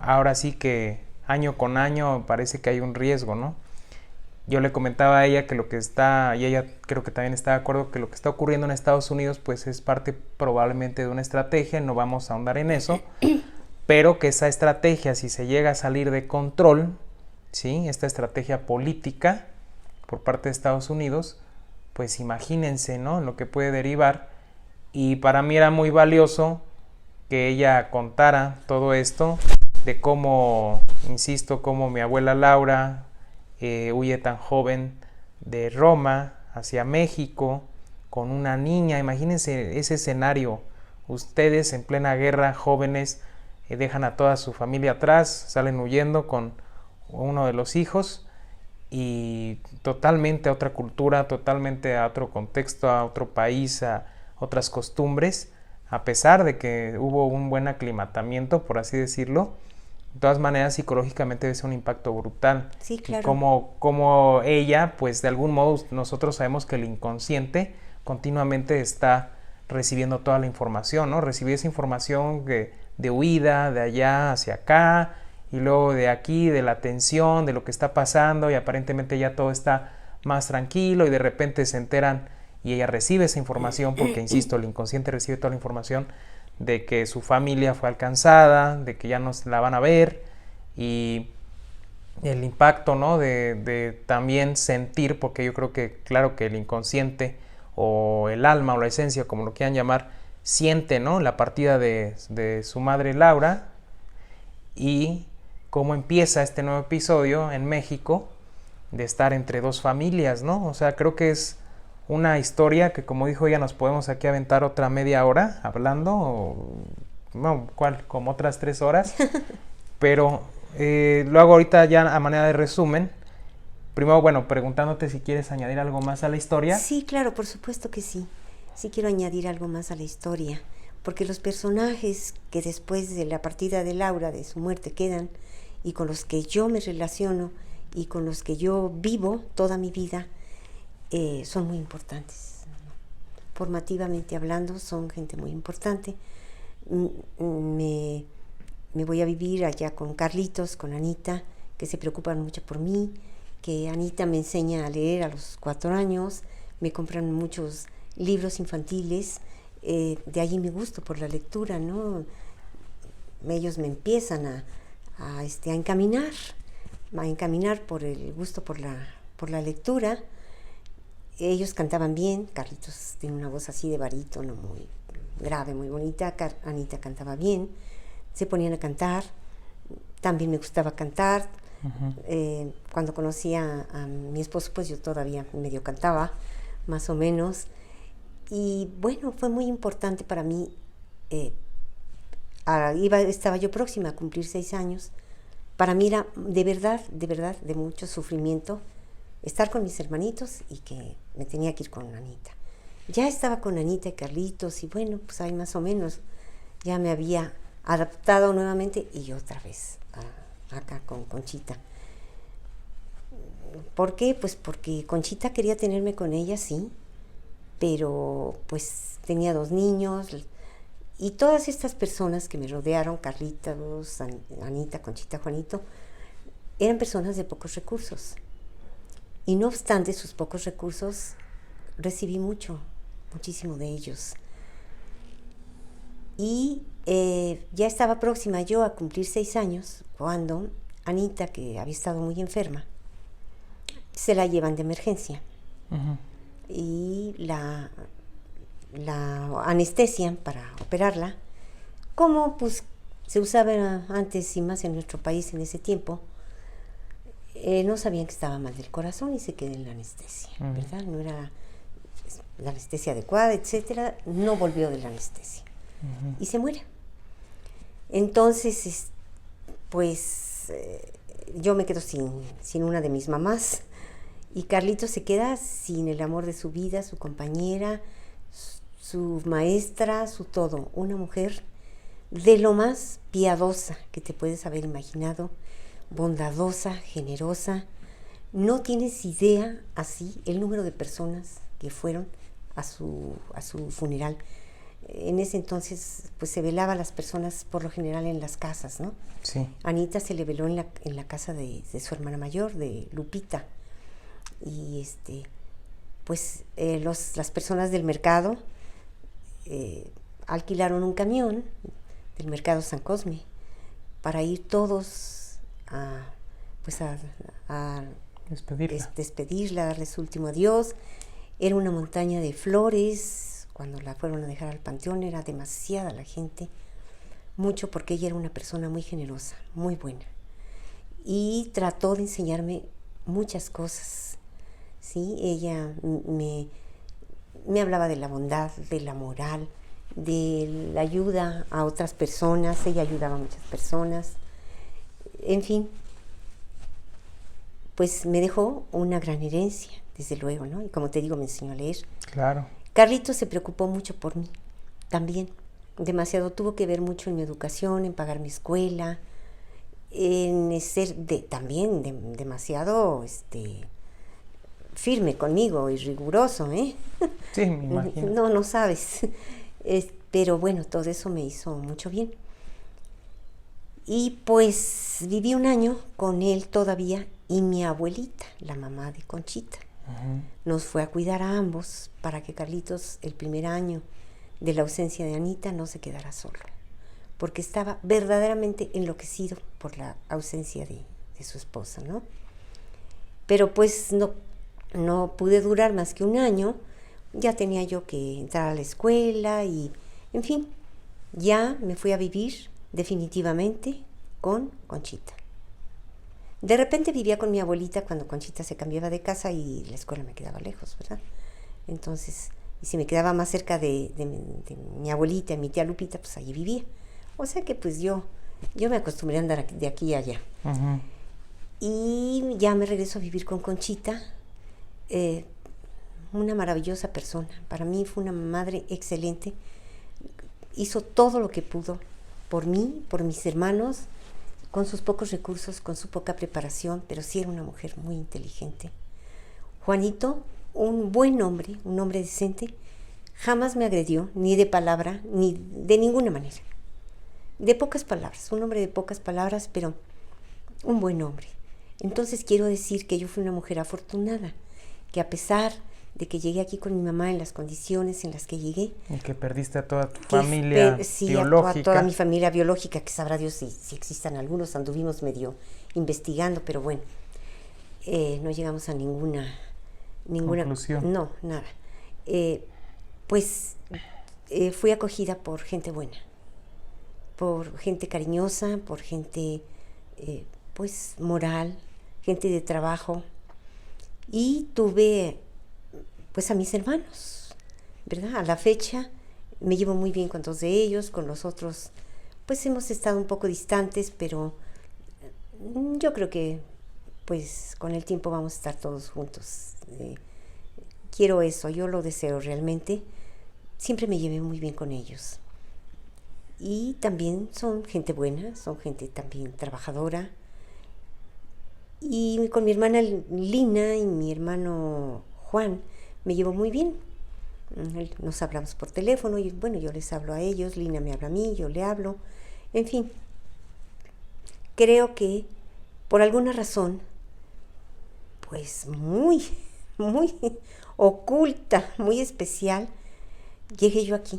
Speaker 1: ahora sí que año con año parece que hay un riesgo, ¿no? Yo le comentaba a ella que lo que está, y ella creo que también está de acuerdo, que lo que está ocurriendo en Estados Unidos pues es parte probablemente de una estrategia, no vamos a ahondar en eso, pero que esa estrategia, si se llega a salir de control, ¿sí? Esta estrategia política por parte de Estados Unidos, pues imagínense, ¿no? Lo que puede derivar. Y para mí era muy valioso que ella contara todo esto, de cómo, insisto, cómo mi abuela Laura huye tan joven de Roma hacia México con una niña. Imagínense ese escenario, ustedes en plena guerra, jóvenes, dejan a toda su familia atrás, salen huyendo con uno de los hijos, y totalmente a otra cultura, totalmente a otro contexto, a otro país, a otras costumbres, a pesar de que hubo un buen aclimatamiento, por así decirlo. De todas maneras, psicológicamente debe ser un impacto brutal.
Speaker 2: Sí, claro.
Speaker 1: Y como ella, pues de algún modo nosotros sabemos que el inconsciente continuamente está recibiendo toda la información, ¿no? Recibir esa información de de huida de allá hacia acá, y luego de aquí, de la tensión, de lo que está pasando, y aparentemente ya todo está más tranquilo, y de repente se enteran y ella recibe esa información, porque insisto, el inconsciente recibe toda la información de que su familia fue alcanzada, de que ya no la van a ver, y el impacto, ¿no? de también sentir, porque yo creo que claro que el inconsciente o el alma o la esencia, como lo quieran llamar, siente, ¿no? La partida de su madre Laura, y cómo empieza este nuevo episodio en México de estar entre dos familias, ¿no? O sea, creo que es una historia que, como dijo ella, nos podemos aquí aventar otra media hora hablando, o, no, ¿cuál? Como otras 3 horas, pero lo hago ahorita ya a manera de resumen. Primero, bueno, preguntándote si quieres añadir algo más a la historia.
Speaker 2: Sí, claro, por supuesto que sí. Sí quiero añadir algo más a la historia, porque los personajes que después de la partida de Laura, de su muerte, quedan, y con los que yo me relaciono y con los que yo vivo toda mi vida, son muy importantes. Formativamente hablando, son gente muy importante. Me voy a vivir allá con Carlitos, con Anita, que se preocupan mucho por mí, que Anita me enseña a leer a los 4 años, me compran muchos libros infantiles, de allí mi gusto por la lectura, ¿no? Ellos me empiezan a encaminar por el gusto por la lectura. Ellos cantaban bien, Carlitos tiene una voz así de barítono, muy grave, muy bonita, Anita cantaba bien, se ponían a cantar, también me gustaba cantar. Cuando conocí a mi esposo, pues yo todavía medio cantaba, más o menos, y bueno, fue muy importante para mí. Estaba yo próxima a cumplir 6 años. Para mí era de verdad, de mucho sufrimiento estar con mis hermanitos y que me tenía que ir con Anita. Ya estaba con Anita y Carlitos, y bueno, pues ahí más o menos ya me había adaptado nuevamente, y otra vez acá con Conchita. ¿Por qué? Pues porque Conchita quería tenerme con ella, sí, pero pues tenía 2 niños, y todas estas personas que me rodearon, Carlitos, Anita, Conchita, Juanito, eran personas de pocos recursos. Y no obstante sus pocos recursos, recibí muchísimo de ellos. Y ya estaba próxima yo a cumplir 6 años, cuando Anita, que había estado muy enferma, se la llevan de emergencia. Y la anestesian para operarla, como pues se usaba antes y más en nuestro país en ese tiempo. No sabían que estaba mal del corazón y se quedó en la anestesia, ¿verdad? No era la anestesia adecuada, etcétera. No volvió de la anestesia y se muere. Entonces, pues yo me quedo sin una de mis mamás, y Carlitos se queda sin el amor de su vida, su compañera, su maestra, su todo. Una mujer de lo más piadosa que te puedes haber imaginado, bondadosa, generosa. No tienes idea así el número de personas que fueron a su funeral. En ese entonces pues se velaba a las personas por lo general en las casas, ¿no?
Speaker 1: Sí.
Speaker 2: Anita se le veló en la casa de su hermana mayor, de Lupita. Y pues las personas del mercado alquilaron un camión del mercado San Cosme para ir todos a despedirla, darle su último adiós. Era una montaña de flores. Cuando la fueron a dejar al panteón era demasiada la gente, mucho, porque ella era una persona muy generosa, muy buena, y trató de enseñarme muchas cosas, ¿sí? Ella me hablaba de la bondad, de la moral, de la ayuda a otras personas. Ella ayudaba a muchas personas, en fin, pues me dejó una gran herencia, desde luego, ¿no? Y como te digo, me enseñó a leer.
Speaker 1: Claro.
Speaker 2: Carlitos se preocupó mucho por mí, también, demasiado. Tuvo que ver mucho en mi educación, en pagar mi escuela, en ser también demasiado firme conmigo y riguroso, ¿eh?
Speaker 1: Sí, me imagino.
Speaker 2: No sabes. Pero bueno, todo eso me hizo mucho bien. Y pues viví un año con él todavía y mi abuelita, la mamá de Conchita, nos fue a cuidar a ambos para que Carlitos el primer año de la ausencia de Anita no se quedara solo, porque estaba verdaderamente enloquecido por la ausencia de su esposa, ¿no? Pero pues no pude durar más que un año, ya tenía yo que entrar a la escuela y, en fin, ya me fui a vivir definitivamente con Conchita. De repente vivía con mi abuelita cuando Conchita se cambiaba de casa y la escuela me quedaba lejos, ¿verdad? Entonces, y si me quedaba más cerca de mi abuelita y mi tía Lupita, pues allí vivía. O sea que pues yo me acostumbré a andar de aquí a allá. Y ya me regreso a vivir con Conchita, una maravillosa persona. Para mí fue una madre excelente. Hizo todo lo que pudo por mí, por mis hermanos, con sus pocos recursos, con su poca preparación, pero sí era una mujer muy inteligente. Juanito, un buen hombre, un hombre decente, jamás me agredió, ni de palabra, ni de ninguna manera. De pocas palabras, un hombre de pocas palabras, pero un buen hombre. Entonces quiero decir que yo fui una mujer afortunada, que a pesar de que llegué aquí con mi mamá en las condiciones en las que llegué.
Speaker 1: Y que perdiste a toda tu familia biológica.
Speaker 2: A toda mi familia biológica, que sabrá Dios si existan algunos, anduvimos medio investigando, pero bueno, no llegamos a ninguna
Speaker 1: conclusión.
Speaker 2: No, nada. Fui acogida por gente buena, por gente cariñosa, por gente pues moral, gente de trabajo, y tuve pues a mis hermanos, ¿verdad? A la fecha me llevo muy bien con 2 de ellos, con los otros pues hemos estado un poco distantes, pero yo creo que pues con el tiempo vamos a estar todos juntos. Quiero eso, yo lo deseo realmente. Siempre me llevé muy bien con ellos. Y también son gente buena, son gente también trabajadora. Y con mi hermana Lina y mi hermano Juan me llevo muy bien. Nos hablamos por teléfono y bueno, yo les hablo a ellos, Lina me habla a mí, yo le hablo. En fin, creo que por alguna razón, pues muy oculta, muy especial, llegué yo aquí.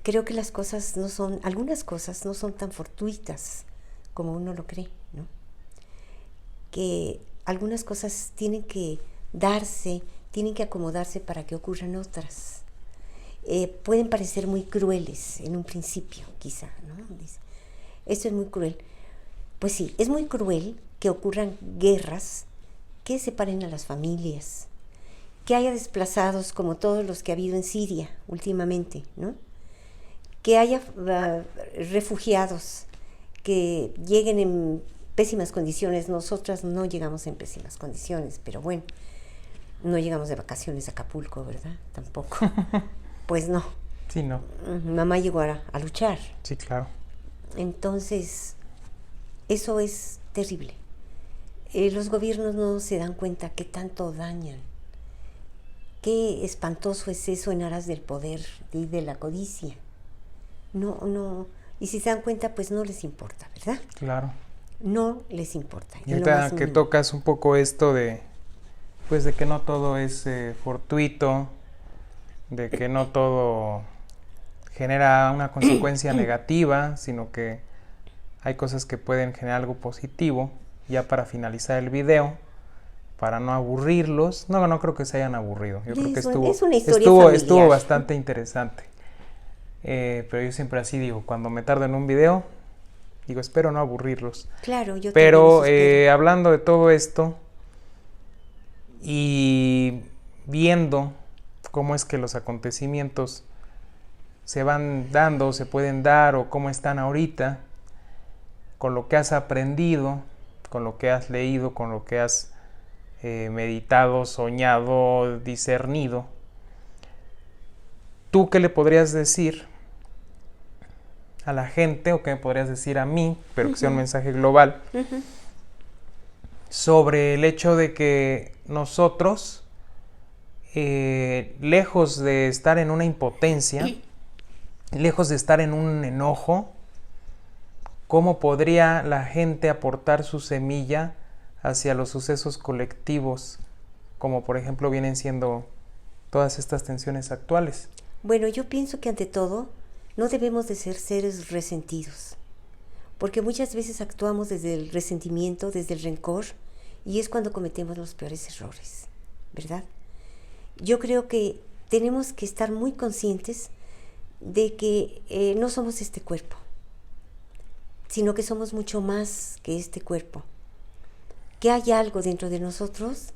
Speaker 2: Creo que algunas cosas no son tan fortuitas como uno lo cree, ¿no? Que algunas cosas tienen que darse, tienen que acomodarse para que ocurran otras. Pueden parecer muy crueles en un principio, quizá, ¿no? Dice, esto es muy cruel. Pues sí, es muy cruel que ocurran guerras que separen a las familias, que haya desplazados como todos los que ha habido en Siria últimamente, ¿no? Que haya refugiados que lleguen en pésimas condiciones. Nosotras no llegamos en pésimas condiciones, pero bueno, no llegamos de vacaciones a Acapulco, ¿verdad? Tampoco. Pues no.
Speaker 1: Sí, no.
Speaker 2: Mamá llegó a luchar.
Speaker 1: Sí, claro.
Speaker 2: Entonces, eso es terrible. Los gobiernos no se dan cuenta qué tanto dañan. Qué espantoso es eso en aras del poder y de la codicia. No. Y si se dan cuenta, pues no les importa, ¿verdad?
Speaker 1: Claro.
Speaker 2: No les importa.
Speaker 1: Y ahorita que tocas un poco esto de, pues de que no todo es fortuito, de que no todo genera una consecuencia negativa, sino que hay cosas que pueden generar algo positivo. Ya para finalizar el video, para no aburrirlos, no creo que se hayan aburrido. Yo creo que estuvo bastante interesante. Pero yo siempre así digo, cuando me tardo en un video, digo, espero no aburrirlos.
Speaker 2: Claro, yo
Speaker 1: pero hablando de todo esto y viendo cómo es que los acontecimientos se van dando, se pueden dar o cómo están ahorita, con lo que has aprendido, con lo que has leído, con lo que has meditado, soñado, discernido, ¿tú qué le podrías decir a la gente, o qué me podrías decir a mí, pero que sea un mensaje global, sobre el hecho de que nosotros, lejos de estar en una impotencia, lejos de estar en un enojo, ¿cómo podría la gente aportar su semilla hacia los sucesos colectivos, como por ejemplo vienen siendo todas estas tensiones actuales?
Speaker 2: Bueno, yo pienso que ante todo no debemos de ser seres resentidos, porque muchas veces actuamos desde el resentimiento, desde el rencor, y es cuando cometemos los peores errores, ¿verdad? Yo creo que tenemos que estar muy conscientes de que no somos este cuerpo, sino que somos mucho más que este cuerpo, que hay algo dentro de nosotros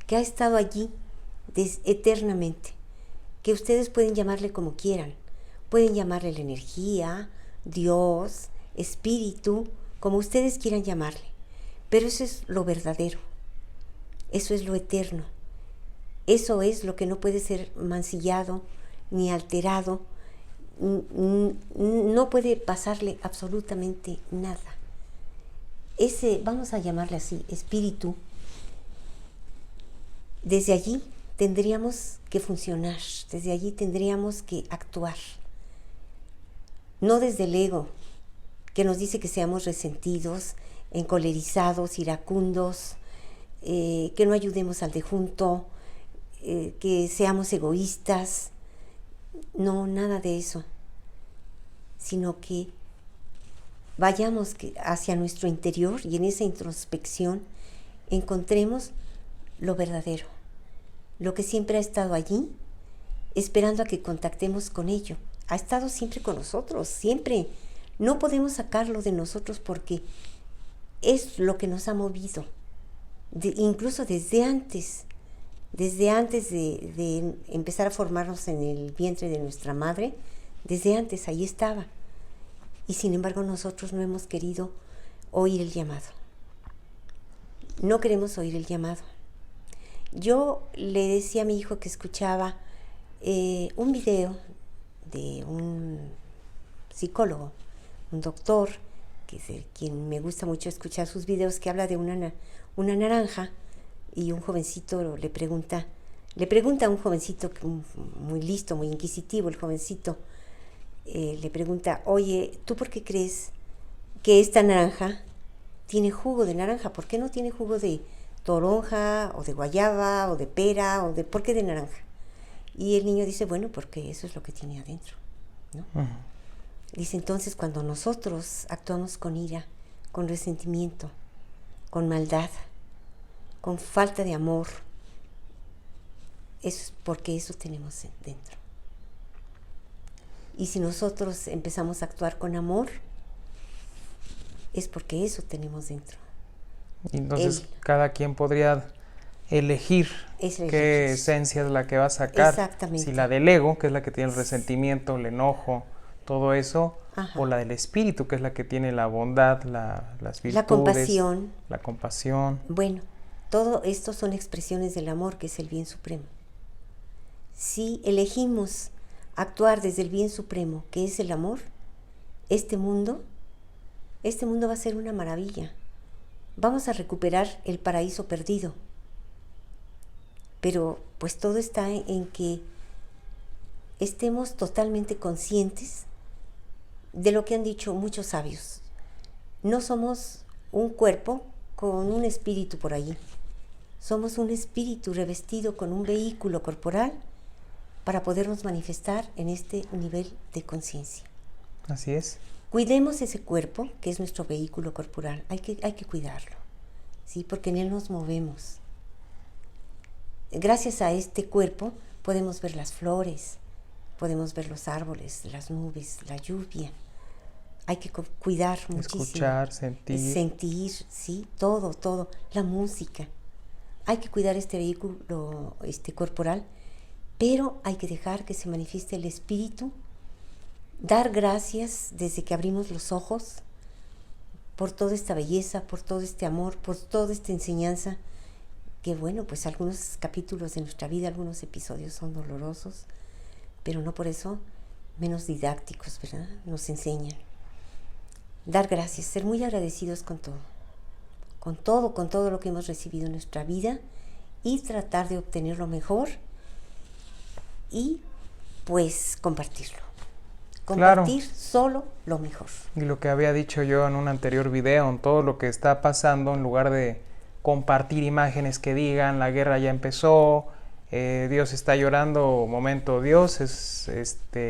Speaker 2: que ha estado allí eternamente, que ustedes pueden llamarle como quieran, pueden llamarle la energía, Dios, espíritu, como ustedes quieran llamarle, pero eso es lo verdadero, eso es lo eterno, eso es lo que no puede ser mancillado ni alterado, no puede pasarle absolutamente nada. Ese, vamos a llamarle así, espíritu, desde allí tendríamos que funcionar, desde allí tendríamos que actuar. No desde el ego, que nos dice que seamos resentidos, encolerizados, iracundos, que no ayudemos al de junto, que seamos egoístas. No, nada de eso, sino que vayamos hacia nuestro interior y en esa introspección encontremos lo verdadero, lo que siempre ha estado allí, esperando a que contactemos con ello. Ha estado siempre con nosotros, siempre. No podemos sacarlo de nosotros porque es lo que nos ha movido, incluso desde antes de empezar a formarnos en el vientre de nuestra madre, desde antes ahí estaba. Y sin embargo nosotros no hemos querido oír el llamado. No queremos oír el llamado. Yo le decía a mi hijo que escuchaba un video de un psicólogo, un doctor, que es quien me gusta mucho escuchar sus videos, que habla de una naranja, y un jovencito le pregunta a un jovencito muy listo, muy inquisitivo, el jovencito le pregunta: oye, ¿tú por qué crees que esta naranja tiene jugo de naranja? ¿Por qué no tiene jugo de toronja o de guayaba o de pera o por qué de naranja? Y el niño dice: bueno, porque eso es lo que tiene adentro, ¿no? Uh-huh. Dice: entonces cuando nosotros actuamos con ira, con resentimiento, con maldad, con falta de amor, eso es porque eso tenemos dentro. Y si nosotros empezamos a actuar con amor, es porque eso tenemos dentro.
Speaker 1: Y entonces cada quien podría elegir qué esencia es la que va a sacar.
Speaker 2: Exactamente.
Speaker 1: Si la del ego, que es la que tiene el resentimiento, el enojo, todo eso, ajá, o la del espíritu, que es la que tiene la bondad, las virtudes, la compasión.
Speaker 2: Bueno, todo esto son expresiones del amor, que es el bien supremo. Si elegimos actuar desde el bien supremo, que es el amor, este mundo va a ser una maravilla. Vamos a recuperar el paraíso perdido. Pero pues todo está en que estemos totalmente conscientes de lo que han dicho muchos sabios. No somos un cuerpo con un espíritu por allí. Somos un espíritu revestido con un vehículo corporal para podernos manifestar en este nivel de conciencia.
Speaker 1: Así es.
Speaker 2: Cuidemos ese cuerpo, que es nuestro vehículo corporal. Hay que cuidarlo, ¿sí? Porque en él nos movemos. Gracias a este cuerpo podemos ver las flores, podemos ver los árboles, las nubes, la lluvia. Hay que cuidar muchísimo.
Speaker 1: Escuchar, sentir,
Speaker 2: sí, todo, la música. Hay que cuidar este vehículo corporal, pero hay que dejar que se manifieste el espíritu, dar gracias desde que abrimos los ojos por toda esta belleza, por todo este amor, por toda esta enseñanza, que bueno, pues algunos capítulos de nuestra vida, algunos episodios son dolorosos, pero no por eso menos didácticos, ¿verdad? Nos enseñan. Dar gracias, ser muy agradecidos con todo lo que hemos recibido en nuestra vida y tratar de obtener lo mejor y pues compartirlo. compartir solo lo mejor.
Speaker 1: Y lo que había dicho yo en un anterior video, en todo lo que está pasando, en lugar de compartir imágenes que digan la guerra ya empezó, Dios está llorando, momento, Dios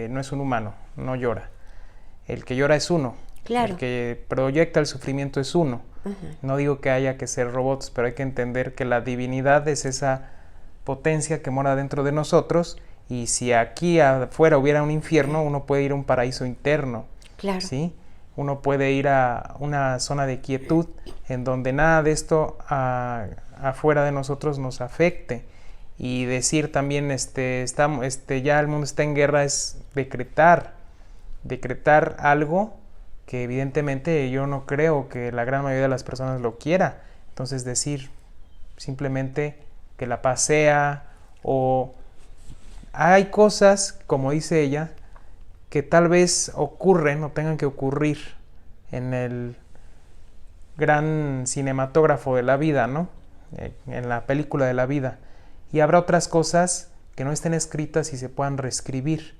Speaker 1: no es un humano, no llora. El que llora es uno,
Speaker 2: claro.
Speaker 1: El que proyecta el sufrimiento es uno. No digo que haya que ser robots, pero hay que entender que la divinidad es esa potencia que mora dentro de nosotros, y si aquí afuera hubiera un infierno, uno puede ir a un paraíso interno.
Speaker 2: Claro.
Speaker 1: ¿Sí? Uno puede ir a una zona de quietud en donde nada de esto afuera de nosotros nos afecte. Y decir también ya el mundo está en guerra es decretar algo que evidentemente yo no creo que la gran mayoría de las personas lo quiera. Entonces decir simplemente que la paz sea, o hay cosas, como dice ella, que tal vez ocurren o tengan que ocurrir en el gran cinematógrafo de la vida, ¿no? En la película de la vida. Y habrá otras cosas que no estén escritas y se puedan reescribir.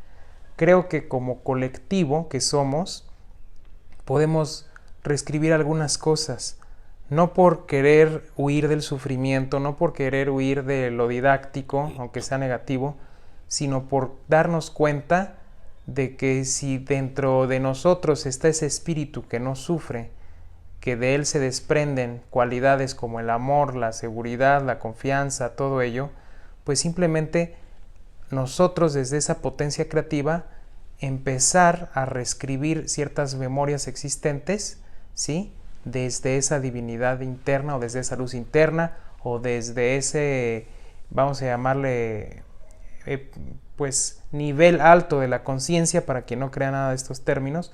Speaker 1: Creo que como colectivo que somos, podemos reescribir algunas cosas, no por querer huir del sufrimiento, no por querer huir de lo didáctico, aunque sea negativo, sino por darnos cuenta de que si dentro de nosotros está ese espíritu que no sufre, que de él se desprenden cualidades como el amor, la seguridad, la confianza, todo ello, pues simplemente nosotros desde esa potencia creativa empezar a reescribir ciertas memorias existentes, ¿sí? Desde esa divinidad interna o desde esa luz interna o desde ese, vamos a llamarle, pues nivel alto de la conciencia, para quien no crea nada de estos términos.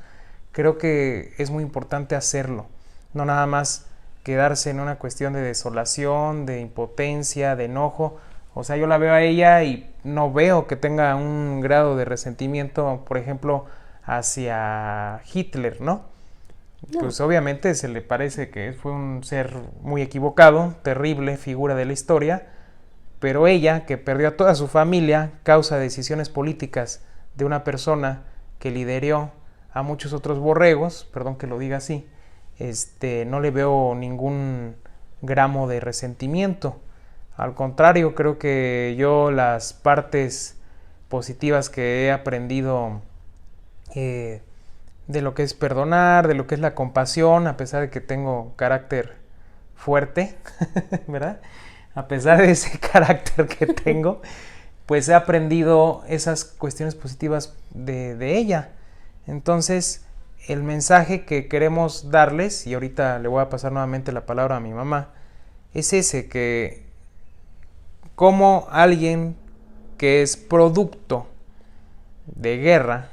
Speaker 1: Creo que es muy importante hacerlo, no nada más quedarse en una cuestión de desolación, de impotencia, de enojo. O sea, yo la veo a ella y no veo que tenga un grado de resentimiento, por ejemplo, hacia Hitler, ¿no? No. Pues obviamente se le parece que fue un ser muy equivocado, terrible figura de la historia, pero ella, que perdió a toda su familia, causa decisiones políticas de una persona que lideró a muchos otros borregos, perdón que lo diga así, no le veo ningún gramo de resentimiento. Al contrario, creo que yo las partes positivas que he aprendido de lo que es perdonar, de lo que es la compasión, a pesar de que tengo carácter fuerte, ¿verdad? A pesar de ese carácter que tengo, pues he aprendido esas cuestiones positivas de ella. Entonces, el mensaje que queremos darles, y ahorita le voy a pasar nuevamente la palabra a mi mamá, es ese, que como alguien que es producto de guerra,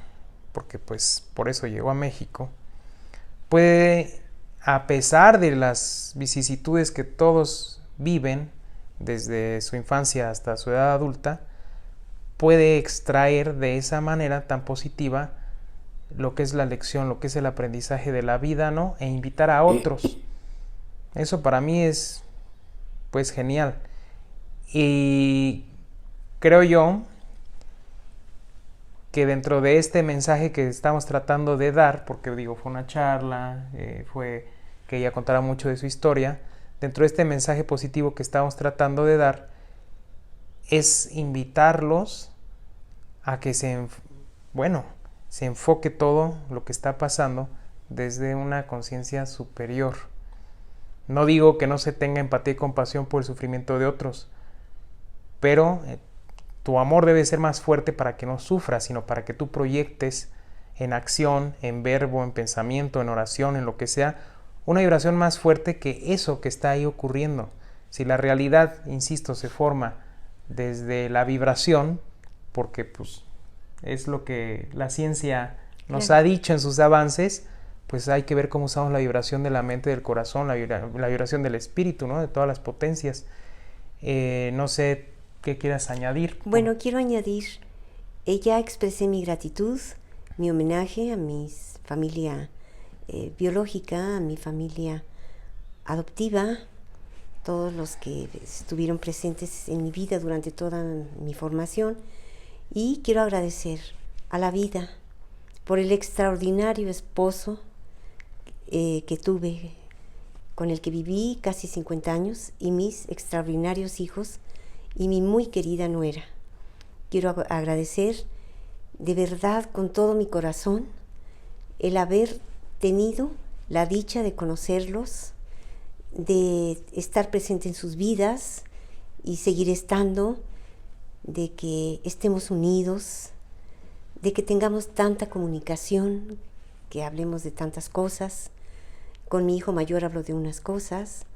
Speaker 1: porque pues por eso llegó a México, puede, a pesar de las vicisitudes que todos viven desde su infancia hasta su edad adulta, puede extraer de esa manera tan positiva lo que es la lección, lo que es el aprendizaje de la vida, ¿no? E invitar a otros. Eso para mí es pues genial. Y creo yo que dentro de este mensaje que estamos tratando de dar, porque digo, fue una charla, fue que ella contara mucho de su historia, dentro de este mensaje positivo que estamos tratando de dar, es invitarlos a que se enfoque todo lo que está pasando desde una conciencia superior. No digo que no se tenga empatía y compasión por el sufrimiento de otros, pero tu amor debe ser más fuerte para que no sufras, sino para que tú proyectes en acción, en verbo, en pensamiento, en oración, en lo que sea, una vibración más fuerte que eso que está ahí ocurriendo. Si la realidad, insisto, se forma desde la vibración, porque pues es lo que la ciencia nos ha dicho en sus avances, pues hay que ver cómo usamos la vibración de la mente, del corazón, la vibración del espíritu, ¿no? De todas las potencias. No sé qué quieras añadir.
Speaker 2: Bueno, quiero añadir, ya expresé mi gratitud, mi homenaje a mi familia biológica, a mi familia adoptiva, todos los que estuvieron presentes en mi vida durante toda mi formación, y quiero agradecer a la vida por el extraordinario esposo que tuve, con el que viví casi 50 años, y mis extraordinarios hijos y mi muy querida nuera. Quiero agradecer de verdad con todo mi corazón el haber tenido la dicha de conocerlos, de estar presente en sus vidas y seguir estando, de que estemos unidos, de que tengamos tanta comunicación, que hablemos de tantas cosas. Con mi hijo mayor hablo de unas cosas,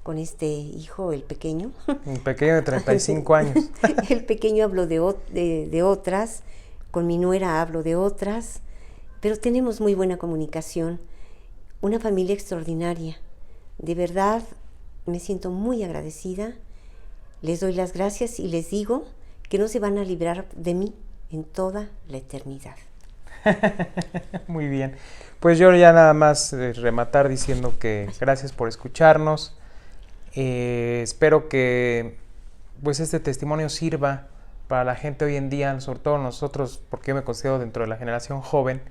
Speaker 2: con este hijo, el pequeño.
Speaker 1: Un pequeño de 35 años.
Speaker 2: El pequeño hablo de otras, con mi nuera hablo de otras, pero tenemos muy buena comunicación. Una familia extraordinaria. De verdad, me siento muy agradecida. Les doy las gracias y les digo que no se van a librar de mí en toda la eternidad.
Speaker 1: Muy bien. Pues yo ya nada más rematar diciendo que gracias por escucharnos. Espero que pues este testimonio sirva para la gente hoy en día, sobre todo nosotros, porque yo me considero dentro de la generación joven,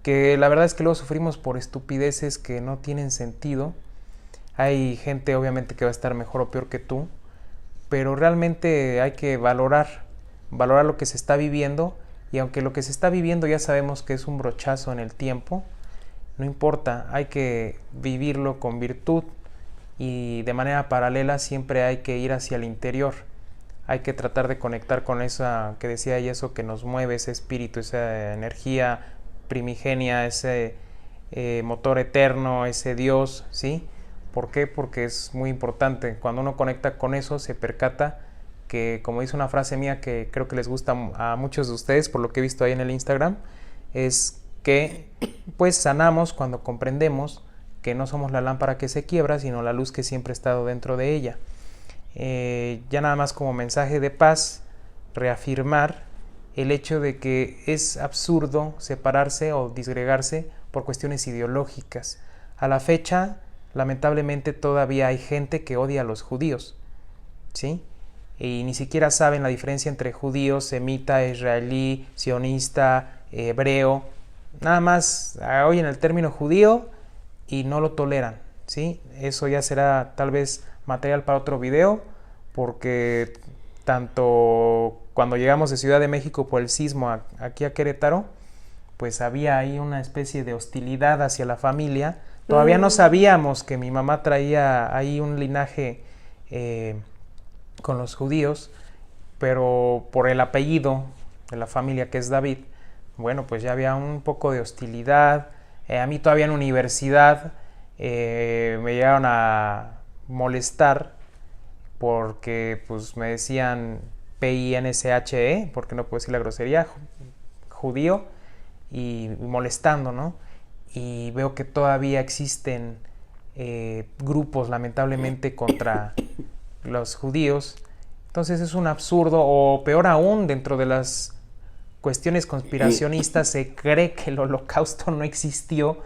Speaker 1: que la verdad es que luego sufrimos por estupideces que no tienen sentido. Hay gente obviamente que va a estar mejor o peor que tú, pero realmente hay que valorar lo que se está viviendo, y aunque lo que se está viviendo ya sabemos que es un brochazo en el tiempo, no importa, hay que vivirlo con virtud, y de manera paralela siempre hay que ir hacia el interior. Hay que tratar de conectar con esa que decía ella, eso que nos mueve, ese espíritu, esa energía primigenia, ese motor eterno, ese Dios, ¿sí? ¿Por qué? Porque es muy importante. Cuando uno conecta con eso, se percata que, como dice una frase mía que creo que les gusta a muchos de ustedes, por lo que he visto ahí en el Instagram, es que pues sanamos cuando comprendemos que no somos la lámpara que se quiebra, sino la luz que siempre ha estado dentro de ella. Ya nada más como mensaje de paz, reafirmar el hecho de que es absurdo separarse o disgregarse por cuestiones ideológicas. A la fecha, lamentablemente todavía hay gente que odia a los judíos, ¿sí? Y ni siquiera saben la diferencia entre judío, semita, israelí, sionista, hebreo. Nada más oyen el término judío y no lo toleran, ¿sí? Eso ya será tal vez material para otro video, porque tanto cuando llegamos de Ciudad de México por el sismo aquí a Querétaro, pues había ahí una especie de hostilidad hacia la familia. Todavía no sabíamos que mi mamá traía ahí un linaje con los judíos, pero por el apellido de la familia, que es David, bueno, pues ya había un poco de hostilidad. A mí todavía en universidad me llegaron a molestar porque pues me decían PINSHE, porque no puedo decir la grosería, judío, y molestando, ¿no? Y veo que todavía existen grupos lamentablemente contra los judíos. Entonces es un absurdo, o peor aún, dentro de las cuestiones conspiracionistas se cree que el holocausto no existió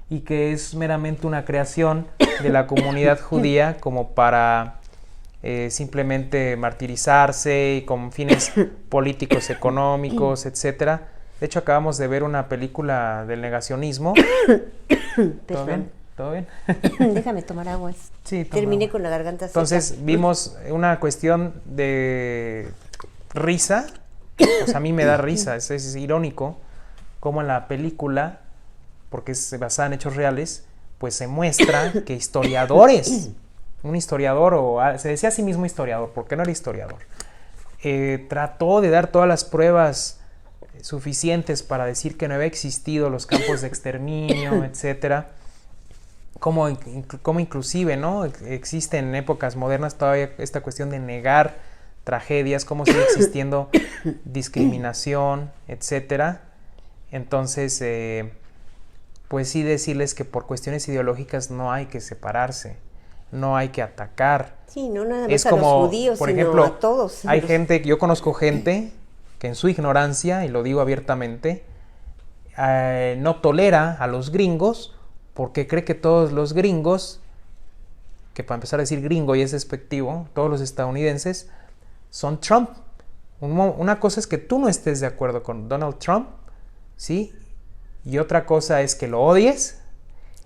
Speaker 1: y que es meramente una creación de la comunidad judía como para simplemente martirizarse y con fines políticos, económicos, etcétera. De hecho, acabamos de ver una película del negacionismo. ¿Todo bien? ¿Todo bien?
Speaker 2: Déjame tomar agua.
Speaker 1: Sí,
Speaker 2: terminé agua con la garganta seca.
Speaker 1: Entonces vimos una cuestión de risa. Pues a mí me da risa, es irónico como en la película, porque es basada en hechos reales, pues se muestra que historiadores, un historiador, o se decía a sí mismo historiador, porque no era historiador, trató de dar todas las pruebas suficientes para decir que no había existido los campos de exterminio, etcétera, como inclusive, ¿no? Existe en épocas modernas todavía esta cuestión de negar tragedias, cómo sigue existiendo discriminación, etcétera. Entonces, pues sí decirles que por cuestiones ideológicas no hay que separarse, no hay que atacar.
Speaker 2: Sí, no nada más
Speaker 1: es
Speaker 2: a
Speaker 1: como,
Speaker 2: los judíos,
Speaker 1: por
Speaker 2: sino
Speaker 1: ejemplo,
Speaker 2: a todos.
Speaker 1: Hay gente, yo conozco gente que en su ignorancia, y lo digo abiertamente, no tolera a los gringos porque cree que todos los gringos, que para empezar a decir gringo y es despectivo, todos los estadounidenses son Trump. Una cosa es que tú no estés de acuerdo con Donald Trump, ¿sí? y otra cosa es que lo odies,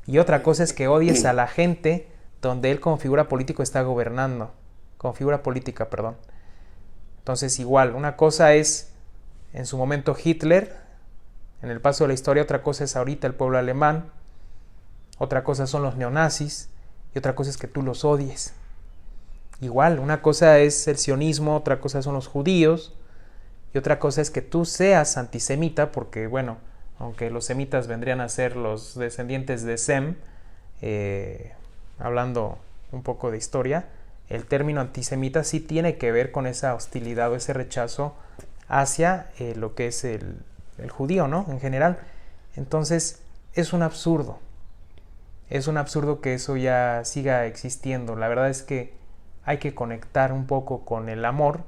Speaker 1: y otra cosa es que odies a la gente donde él como figura política está gobernando, como figura política, perdón. Entonces igual, una cosa es en su momento Hitler, en el paso de la historia, otra cosa es ahorita el pueblo alemán, otra cosa son los neonazis, y otra cosa es que tú los odies. Igual, una cosa es el sionismo, otra cosa son los judíos, y otra cosa es que tú seas antisemita, porque bueno, aunque los semitas vendrían a ser los descendientes de Sem, hablando un poco de historia, el término antisemita sí tiene que ver con esa hostilidad o ese rechazo hacia lo que es el judío, ¿no? En general. Entonces, es un absurdo. Es un absurdo que eso ya siga existiendo. La verdad es que hay que conectar un poco con el amor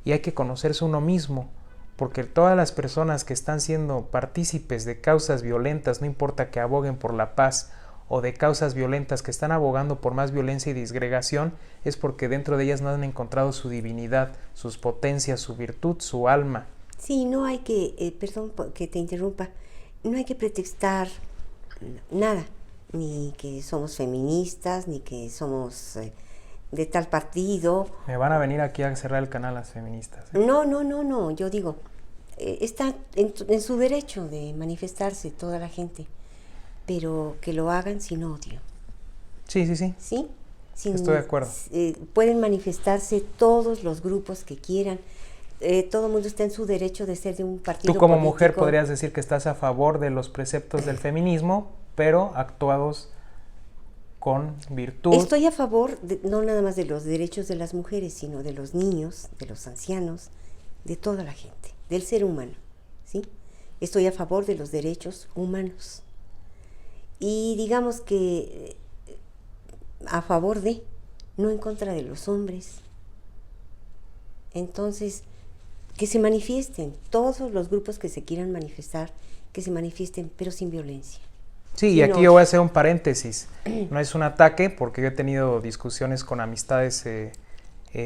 Speaker 1: y hay que conocerse uno mismo, porque todas las personas que están siendo partícipes de causas violentas, no importa que aboguen por la paz, o de causas violentas que están abogando por más violencia y disgregación, es porque dentro de ellas no han encontrado su divinidad, sus potencias, su virtud, su alma.
Speaker 2: Sí, no hay que, perdón que te interrumpa, no hay que pretextar nada, ni que somos feministas, ni que somos de tal partido.
Speaker 1: Me van a venir aquí a cerrar el canal las feministas.
Speaker 2: No, yo digo, está en su derecho de manifestarse toda la gente, pero que lo hagan sin odio.
Speaker 1: Sí.
Speaker 2: ¿Sí?
Speaker 1: Estoy de acuerdo.
Speaker 2: Pueden manifestarse todos los grupos que quieran. Todo el mundo está en su derecho de ser de un partido
Speaker 1: Tú como
Speaker 2: político.
Speaker 1: mujer podrías decir que estás a favor de los preceptos del feminismo, pero actuados con virtud.
Speaker 2: Estoy a favor, no nada más de los derechos de las mujeres, sino de los niños, de los ancianos, de toda la gente, del ser humano, ¿sí? Estoy a favor de los derechos humanos. Y digamos que a favor de, no en contra de los hombres. Entonces, que se manifiesten, todos los grupos que se quieran manifestar, que se manifiesten, pero sin violencia.
Speaker 1: Sí, y aquí yo voy a hacer un paréntesis. No es un ataque, porque yo he tenido discusiones con amistades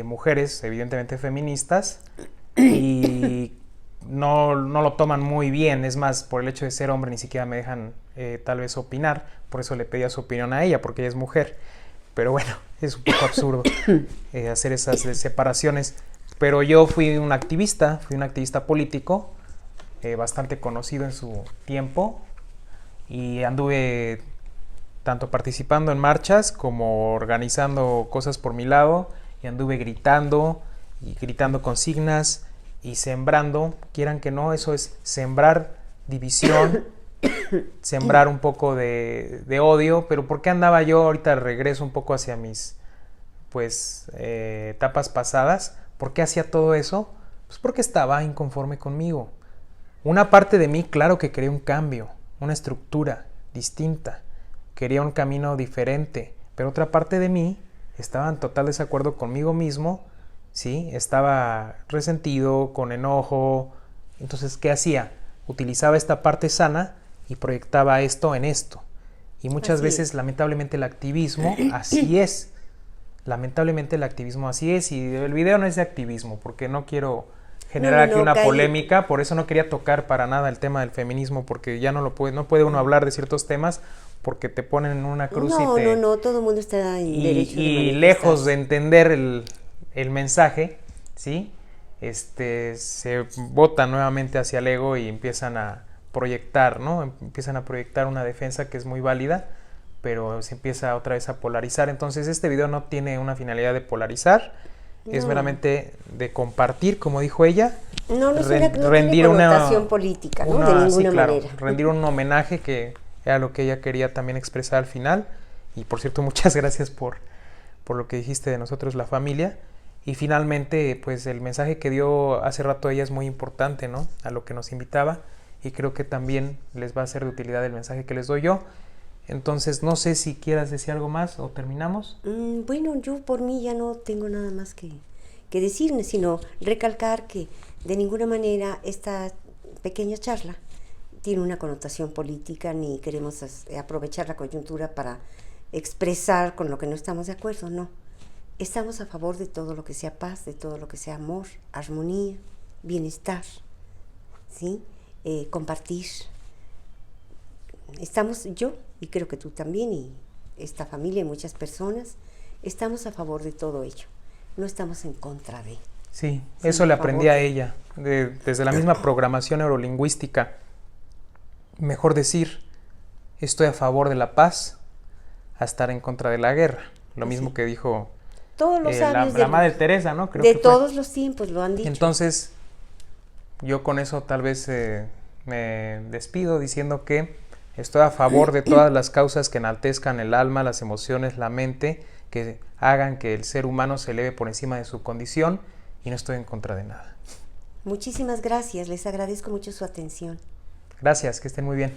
Speaker 1: mujeres, evidentemente feministas, y no lo toman muy bien. Es más, por el hecho de ser hombre ni siquiera me dejan tal vez opinar. Por eso le pedía su opinión a ella, porque ella es mujer. Pero bueno, es un poco absurdo hacer esas separaciones. Pero yo fui un activista político, bastante conocido en su tiempo, y anduve tanto participando en marchas como organizando cosas por mi lado, y anduve gritando consignas y sembrando, quieran que no, eso es sembrar división, sembrar un poco de odio. Pero ¿por qué andaba yo? Ahorita regreso un poco hacia mis etapas pasadas. ¿Por qué hacía todo eso? Pues porque estaba inconforme conmigo. Una parte de mí, claro que quería un cambio, una estructura distinta, quería un camino diferente, pero otra parte de mí estaba en total desacuerdo conmigo mismo, ¿sí? Estaba resentido, con enojo. Entonces, ¿qué hacía? Utilizaba esta parte sana y proyectaba esto en esto. Y muchas veces, lamentablemente, el activismo así es. Lamentablemente el activismo así es, y el video no es de activismo, porque no quiero generar aquí una polémica. Por eso no quería tocar para nada el tema del feminismo, porque ya no puede uno hablar de ciertos temas, porque te ponen en una cruz
Speaker 2: No, todo el mundo está en derecho
Speaker 1: y lejos de entender el mensaje, ¿sí? Se botan nuevamente hacia el ego y empiezan a proyectar, ¿no? Empiezan a proyectar una defensa que es muy válida, pero se empieza otra vez a polarizar. Entonces este video no tiene una finalidad de polarizar, es meramente de compartir, como dijo ella.
Speaker 2: No tiene connotación política, ¿no? De ninguna manera.
Speaker 1: Rendir un homenaje, que era lo que ella quería también expresar al final. Y por cierto, muchas gracias por lo que dijiste de nosotros, la familia. Y finalmente, pues el mensaje que dio hace rato ella es muy importante, ¿no? A lo que nos invitaba, y creo que también les va a ser de utilidad el mensaje que les doy yo. Entonces, no sé si quieras decir algo más o terminamos.
Speaker 2: Bueno, yo por mí ya no tengo nada más que decir, sino recalcar que de ninguna manera esta pequeña charla tiene una connotación política, ni queremos aprovechar la coyuntura para expresar con lo que no estamos de acuerdo, no. Estamos a favor de todo lo que sea paz, de todo lo que sea amor, armonía, bienestar, ¿sí? Compartir. estamos yo, y creo que tú también, y esta familia y muchas personas, estamos a favor de todo ello. No estamos en contra de.
Speaker 1: Sí,
Speaker 2: Sí,
Speaker 1: eso le
Speaker 2: por
Speaker 1: aprendí
Speaker 2: favor.
Speaker 1: a ella, desde la misma programación neurolingüística. Mejor decir, estoy a favor de la paz, a estar en contra de la guerra. Lo mismo que dijo
Speaker 2: Todos los sabios
Speaker 1: la Madre Teresa, ¿no? Creo
Speaker 2: de
Speaker 1: que fue.
Speaker 2: todos los tiempos lo han dicho.
Speaker 1: Entonces, yo con eso tal vez me despido diciendo que estoy a favor de todas las causas que enaltezcan el alma, las emociones, la mente, que hagan que el ser humano se eleve por encima de su condición, y no estoy en contra de nada.
Speaker 2: Muchísimas gracias, les agradezco mucho su atención.
Speaker 1: Gracias, que estén muy bien.